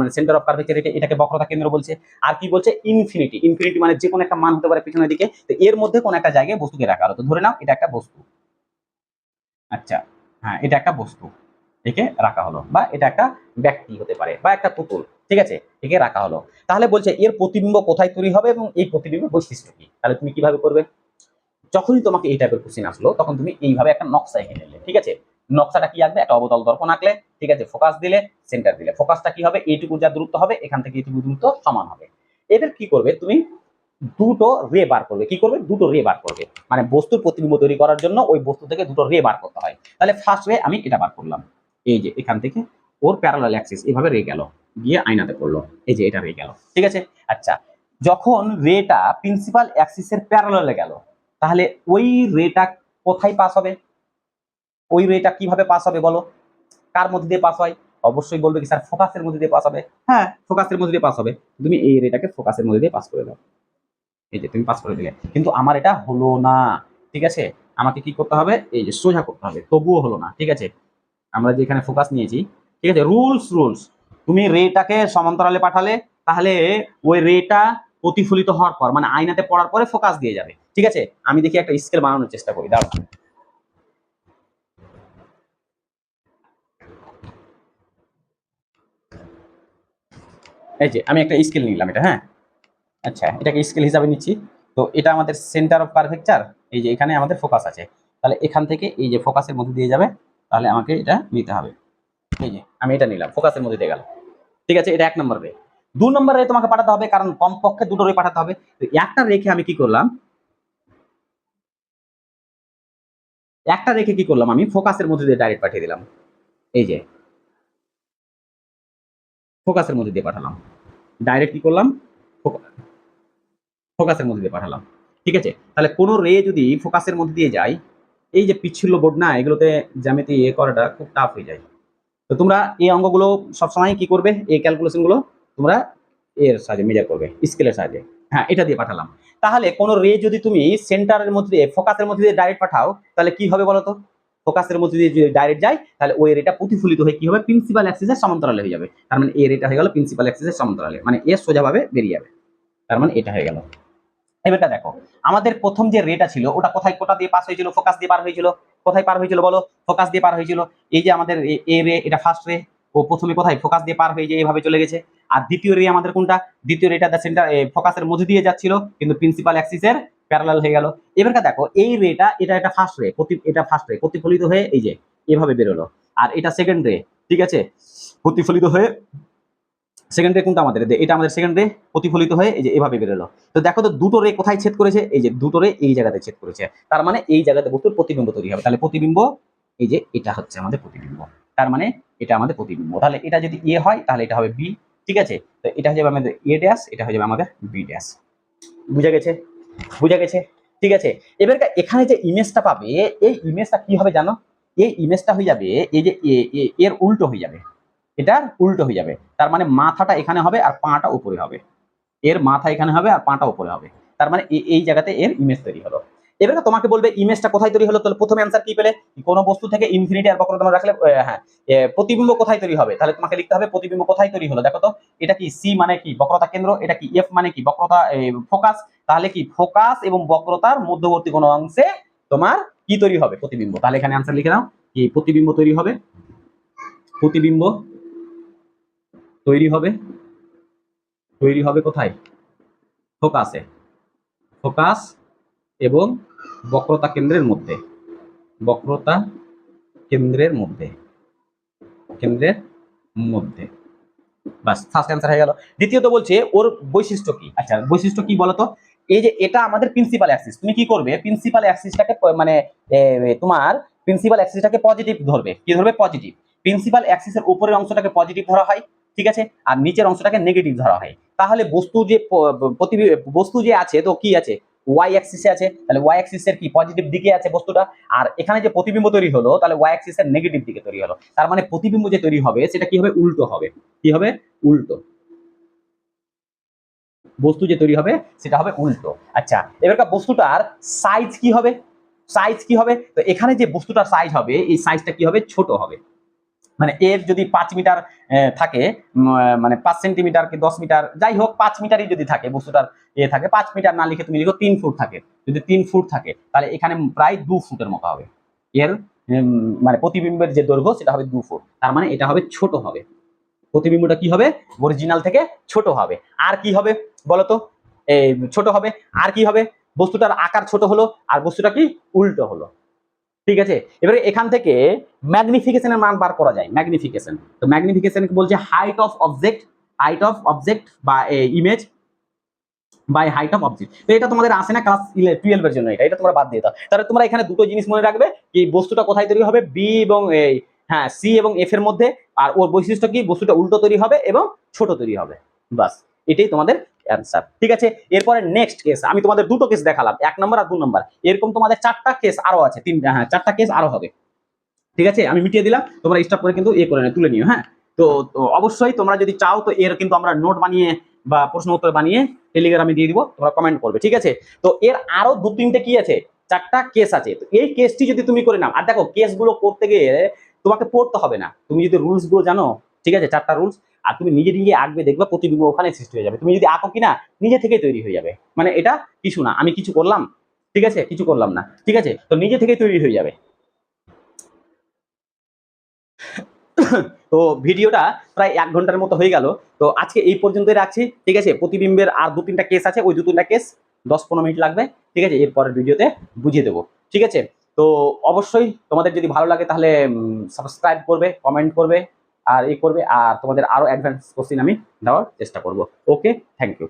মানে সেন্টার অফ কার্ভেচার, এটাকে বক্রতা কেন্দ্র বলছে। আর কি বলছে, ইনফিনিটি, ইনফিনিটি মানে যে কোনো একটা মান হতে পারে পিছনের দিকে, তো এর মধ্যে কোন একটা জায়গায় বস্তুকে রাখা হলো। তো ধরে নাও এটা একটা বস্তু, আচ্ছা হ্যাঁ এটা একটা বস্তু, একে রাখা হলো, বা এটা একটা ব্যক্তি হতে পারে বা একটা পুতুল। ঠিক আছে, একে রাখা হলো। তাহলে বলছে এর প্রতিবিম্ব কোথায় তৈরি হবে এবং এই প্রতিবিম্বের বৈশিষ্ট্য কি। তাহলে তুমি কিভাবে করবে, যখনই তোমাকে এই টাইপের কোশ্চেন আসলো তখন তুমি এইভাবে একটা নকশা এঁকে নিলে, ঠিক আছে। নকশাটা কি আঁকবে, একটা অবতল দর্পণ আঁকলে, ঠিক আছে, ফোকাস দিলে, সেন্টার দিলে। ফোকাসটা কি হবে, এইটুকু যা দূরত্ব হবে এখান থেকে এইটুকু দূরত্ব সমান হবে। এবার কি করবে তুমি, দুটো রে বার করবে। কি করবে, দুটো রে বার করবে, মানে বস্তুর প্রতিবিম্ব তৈরি করার জন্য ওই বস্তু থেকে দুটো রে বার করতে হয়। তাহলে ফার্স্ট রে আমি এটা বার করলাম, এই যে এখান থেকে ওর প্যারালাল অ্যাক্সিস এভাবে রে গেল, গিয়ে আয়নাতে পড়লো, এই যে এটা রে গেল, ঠিক আছে। আচ্ছা, যখন রেটা প্রিন্সিপাল অ্যাক্সিসের প্যারালালে গেল, তাহলে ওই রেটা কোথায় পাস হবে, ওই রেটা কিভাবে পাস হবে বলো, কার মধ্যে দিয়ে পাস হয়? অবশ্যই বলবে কি স্যার ফোকাসের মধ্যে দিয়ে পাস হবে। হ্যাঁ, ফোকাসের মধ্যে দিয়ে পাস হবে। তুমি এই রেটাকে ফোকাসের মধ্যে দিয়ে পাস করে দাও, এই যে তুমি পাস করে দিলে। কিন্তু আমার এটা হলো না, ঠিক আছে। আমাকে কি করতে হবে, এই যে সোজা করতে হবে, তবুও হলো না, ঠিক আছে। আমরা যে এখানে ফোকাস নিয়েছি, ঠিক আছে, রুলস, তুমি রেটাকে সমান্তরালে পাঠালে, তাহলে ওই রেটা প্রতিফলিত হওয়ার পর মানে আয়নাতে পড়ার পরে ফোকাস দিয়ে যাবে, ঠিক আছে। আমি দেখি একটা স্কেল বানানোর চেষ্টা করি, দাঁড়াও। এই যে আমি একটা স্কেল নিলাম এটা, হ্যাঁ। আচ্ছা, এটাকে স্কেল হিসাবে নিচ্ছি। তো এটা আমাদের সেন্টার অফ কার্ভেচার, এই যে এখানে আমাদের ফোকাস আছে। তাহলে এখান থেকে এই যে ফোকাসের মধ্যে দিয়ে যাবে, তাহলে আমাকে এটা নিতে হবে। এই যে আমি এটা নিলাম, ফোকাসের মধ্যে দিয়ে গেল, ঠিক আছে। এটা 1 নম্বর রে। 2 নম্বর রে তোমাকে পাঠাতে হবে, কারণ কমপক্ষে দুটো রে পাঠাতে হবে। তো একটা রেখে আমি কি করলাম, একটা রেখে কি করলাম, আমি ফোকাসের মধ্যে দিয়ে ডাইরেক্ট পাঠিয়ে দিলাম, এই যে ফোকাসের মধ্যে দিয়ে পাঠালাম, ডাইরেক্ট কি করলাম, ফোকাসের মধ্যে দিয়ে পাঠালাম, ঠিক আছে। তাহলে কোনো রে যদি ফোকাসের মধ্যে দিয়ে যায়, এই যে পিচ্ছিল বোর্ড না, এগুলোতে জ্যামিতি করাটা খুব টাফ হয়ে যায়। তো তোমরা এই অঙ্কগুলো সবসময় কি করবে, এই ক্যালকুলেশন গুলো তোমরা এর সাহায্যে মেজার করবে, স্কেলের সাহায্যে। হ্যাঁ, এটা দিয়ে পাঠালাম। তাহলে কোন রে যদি তুমি সেন্টারের মধ্যে দিয়ে ফোকাসের মধ্যে দিয়ে ডাইরেক্ট পাঠাও, তাহলে কি হবে বলো তো, ফোকাসের মধ্যে দিয়ে যদি ডাইরেক্ট যায়, তাহলে ওই রেটা প্রতিফলিত হয়ে কি হবে, প্রিন্সিপাল অ্যাক্সিসের সমান্তরালে হয়ে যাবে। তার মানে এই রেটা হয়ে গেল প্রিন্সিপাল অ্যাক্সিসের সমান্তরালে, মানে এর সোজাভাবে বেরিয়ে যাবে। তার মানে এটা হয়ে গেল। এবারটা দেখো, আমাদের প্রথম যে রেটা ছিল ওটা কোথায়, কোটা দিয়ে পাস হয়েছিল, ফোকাস দিয়ে পার হয়েছিল। কোথায় পার হয়েছিল বলো, ফোকাস দিয়ে পার হয়েছিল। এই যে আমাদের এ রে, এটা ফার্স্ট রে, ও প্রথমে কোথায় ফোকাস দিয়ে পার হয়ে যে এভাবে চলে গেছে। আর দ্বিতীয় রে আমাদের কোনটা, দ্বিতীয় রেটা দা সেন্টার ফোকাসের মধ্যে দিয়ে যাচ্ছিল, কিন্তু প্রিন্সিপাল অ্যাক্সিসের প্যারালাল হয়ে গেল। এবারটা দেখো, এই রেটা, এটা ফার্স্ট রে, এটা ফার্স্ট রে প্রতিফলিত হয়ে এই যে এভাবে বেরোলো। আর এটা সেকেন্ড রে, ঠিক আছে, প্রতিফলিত হয়ে সেকেন্ড রে কোনটা আমাদের, এটা আমাদের সেকেন্ড রে প্রতিফলিত হয়ে এই যে এভাবে বেরোলো। তো দেখো তো দুটো রে কোথায় ছেদ করেছে, এই যে দুটো রে এই জায়গাতে ছেদ করেছে। তার মানে এই জায়গাতে বস্তুর প্রতিবিম্ব তৈরি হবে। তাহলে প্রতিবিম্ব, এই যে এটা হচ্ছে আমাদের প্রতিবিম্ব, তার মানে এটা আমাদের প্রতিবিম্ব। তাহলে এটা যদি এ হয় তাহলে এটা হবে বি, ঠিক আছে। তো এটা হয়ে যাবে আমাদের এ ড্যাশ, এটা হয়ে যাবে আমাদের বি ড্যাশ। বুঝা গেছে, বুঝা গেছে, ঠিক আছে। এবার এখানে যে ইমেজটা পাবে, এই ইমেজটা কি হবে জানো, এই ইমেজটা হয়ে যাবে এই যে এর উল্টো হয়ে যাবে, এটার উল্টো হয়ে যাবে। তার মানে মাথাটা এখানে হবে আর পাটা উপরে হবে, এর মাথা এখানে হবে আর পাটা উপরে হবে। তার মানে এই জায়গাতে এর ইমেজ তৈরি হলো। এবারে তোমাকে বলবে ইমেজটা কোথায় তৈরি হলো, তাহলে প্রথমে অ্যান্সার কি পেলে, কোন বস্তু থেকে ইনফিনিটি আর বক্রতা রাখলে, হ্যাঁ, প্রতিবিম্ব কোথায় তৈরি হবে, তাহলে তোমাকে লিখতে হবে প্রতিবিম্ব কোথায় তৈরি হলো। দেখো তো, এটা কি সি মানে কি বক্রতা কেন্দ্র, এটা কি এফ মানে কি বক্রতা ফোকাস, তাহলে কি ফোকাস এবং বক্রতার মধ্যবর্তী কোনো অংশে তোমার কি তৈরি হবে, প্রতিবিম্ব। তাহলে এখানে অ্যান্সার লিখে নাও, কি প্রতিবিম্ব তৈরি হবে, প্রতিবিম্ব তৈরি হবে, তৈরি হবে কোথায়, ফোকাসে, ফোকাস এবং বক্রতা কেন্দ্রের মধ্যে, বক্রতা কেন্দ্রের মধ্যে, কেন্দ্রের মধ্যে। বাস, ফার্স্ট অ্যান্সার হয়ে গেল। দ্বিতীয়ত বলছে ওর বৈশিষ্ট্য কি। আচ্ছা, বৈশিষ্ট্য কি বলতো, এই যে এটা আমাদের প্রিন্সিপাল অ্যাক্সিস, তুমি কি করবে, প্রিন্সিপাল অ্যাক্সিসটাকে মানে তোমার প্রিন্সিপাল অ্যাক্সিসটাকে পজিটিভ ধরবে, কি ধরবে, পজিটিভ। প্রিন্সিপাল অ্যাক্সিসের উপরের অংশটাকে পজিটিভ ধরা হয়, ঠিক আছে, আর নিচের অংশটাকে নেগেটিভ ধরা হয়। তাহলে বস্তু যে বস্তু যে আছে, তো কি আছে, ওয়াই অ্যাক্সিসে আছে, তাহলে ওয়াই অ্যাক্সিসের কি পজিটিভ দিকে আছে বস্তুটা। আর এখানে যে প্রতিবিম্ব তৈরি হলো, তাহলে ওয়াই অ্যাক্সিসের নেগেটিভ দিকে তৈরি হলো। তার মানে প্রতিবিম্ব যে তৈরি হবে সেটা কি হবে, উল্টো হবে, কি হবে, উল্টো। বস্তু যে তৈরি হবে সেটা হবে উল্টো। আচ্ছা, এবারকার বস্তুটার সাইজ কি হবে, সাইজ কি হবে, তো এখানে যে বস্তুটার সাইজ হবে এই সাইজটা কি হবে, ছোট হবে। মানে এর যদি 5 মিটার থাকে, মানে 5 সেন্টিমিটার কি 10 মিটার, যাই হোক 5 মিটারই যদি থাকে বস্তুটার, থাকে 5 মিটার না লিখে তুমি লিখো 3 ফুট থাকে। যদি 3 ফুট থাকে তাহলে এখানে প্রায় 2 ফুটের মতো হবে এর, মানে প্রতিবিম্বের যে দৈর্ঘ্য সেটা হবে 2 ফুট। তার মানে এটা হবে ছোট হবে, প্রতিবিম্বটা কি হবে, অরিজিনাল থেকে ছোট হবে। আর কি হবে বলতো, এই ছোট হবে, আর কি হবে, বস্তুটার আকার ছোট হলো আর বস্তুটা কি উল্টো হলো। ঠিক আছে, এবারে এখান থেকে ম্যাগনিফিকেশনের মান বার করা যায়। ম্যাগনিফিকেশন, তো ম্যাগনিফিকেশন বলছে হাইট অফ অবজেক্ট বা image by height of object. তো এটা তোমাদের আসে না ক্লাস 12 এর জন্য, এটা তোমরা বাদ দিয়ে দাও। তাহলে তোমরা এখানে দুটো জিনিস মনে রাখবে, কি বস্তুটা কোথায় তৈরি হবে, বি এবং এই হ্যাঁ সি এবং এফ এর মধ্যে, আর ওর বৈশিষ্ট্য কি বস্তুটা উল্টো তৈরি হবে এবং ছোট তৈরি হবে। বাস, এটাই তোমাদের অ্যান্সার। ঠিক আছে, এরপরে নেক্সট কেস আমি তোমাদের দুটো কেস দেখালাম, 1 নম্বর আর 2 নম্বর। এরকম তোমাদের 4টা কেস আরো আছে, 4টা কেস আরো হবে। ঠিক আছে, আমি মিটিয়ে দিলাম, তোমরা স্টপ করে কিন্তু করে তুলে নিও। হ্যাঁ, তো অবশ্যই তোমরা যদি চাও তো এর কিন্তু আমরা নোট বানিয়ে বা প্রশ্ন উত্তর বানিয়ে টেলিগ্রামে দিয়ে দিব, তোমরা কমেন্ট করবে। ঠিক আছে, তো এর আরো 2-3টে কি আছে, 4টা কেস আছে। তো এই কেসটি যদি তুমি করে নাও, আর দেখো কেসগুলো করতে গিয়ে তোমাকে পড়তে হবে না, তুমি যদি রুলস গুলো জানো, ঠিক আছে 4টা রুলস, আর তুমি নিজে নিজে আঁকবে, দেখবে প্রতিবিম্ব ওখানে সৃষ্টি হয়ে যাবে। তুমি যদি আঁকো কিনা নিজে থেকেই তৈরি হয়ে যাবে, মানে এটা কিছু না, আমি কিছু করলাম, ঠিক আছে, কিছু করলাম না, ঠিক আছে, তো নিজে থেকেই তৈরি হয়ে যাবে। তো ভিডিওটা প্রায় 1 ঘন্টার মতো হয়ে গেল। তো আজকে এই পর্যন্তই রাখছি। ঠিক আছে, প্রতিবিম্বের আর 2-3টা কেস আছে, ওই 2-3টা কেস 10-15 মিনিট লাগবে। ঠিক আছে, এরপরের ভিডিওতে বুঝিয়ে দেবো। ঠিক আছে, তো অবশ্যই তোমাদের যদি ভালো লাগে তাহলে সাবস্ক্রাইব করবে, কমেন্ট করবে, আর করবে, আর তোমাদের আরো অ্যাডভান্স কোশ্চেন আমি দেওয়ার চেষ্টা করব। ওকে, থ্যাংক ইউ।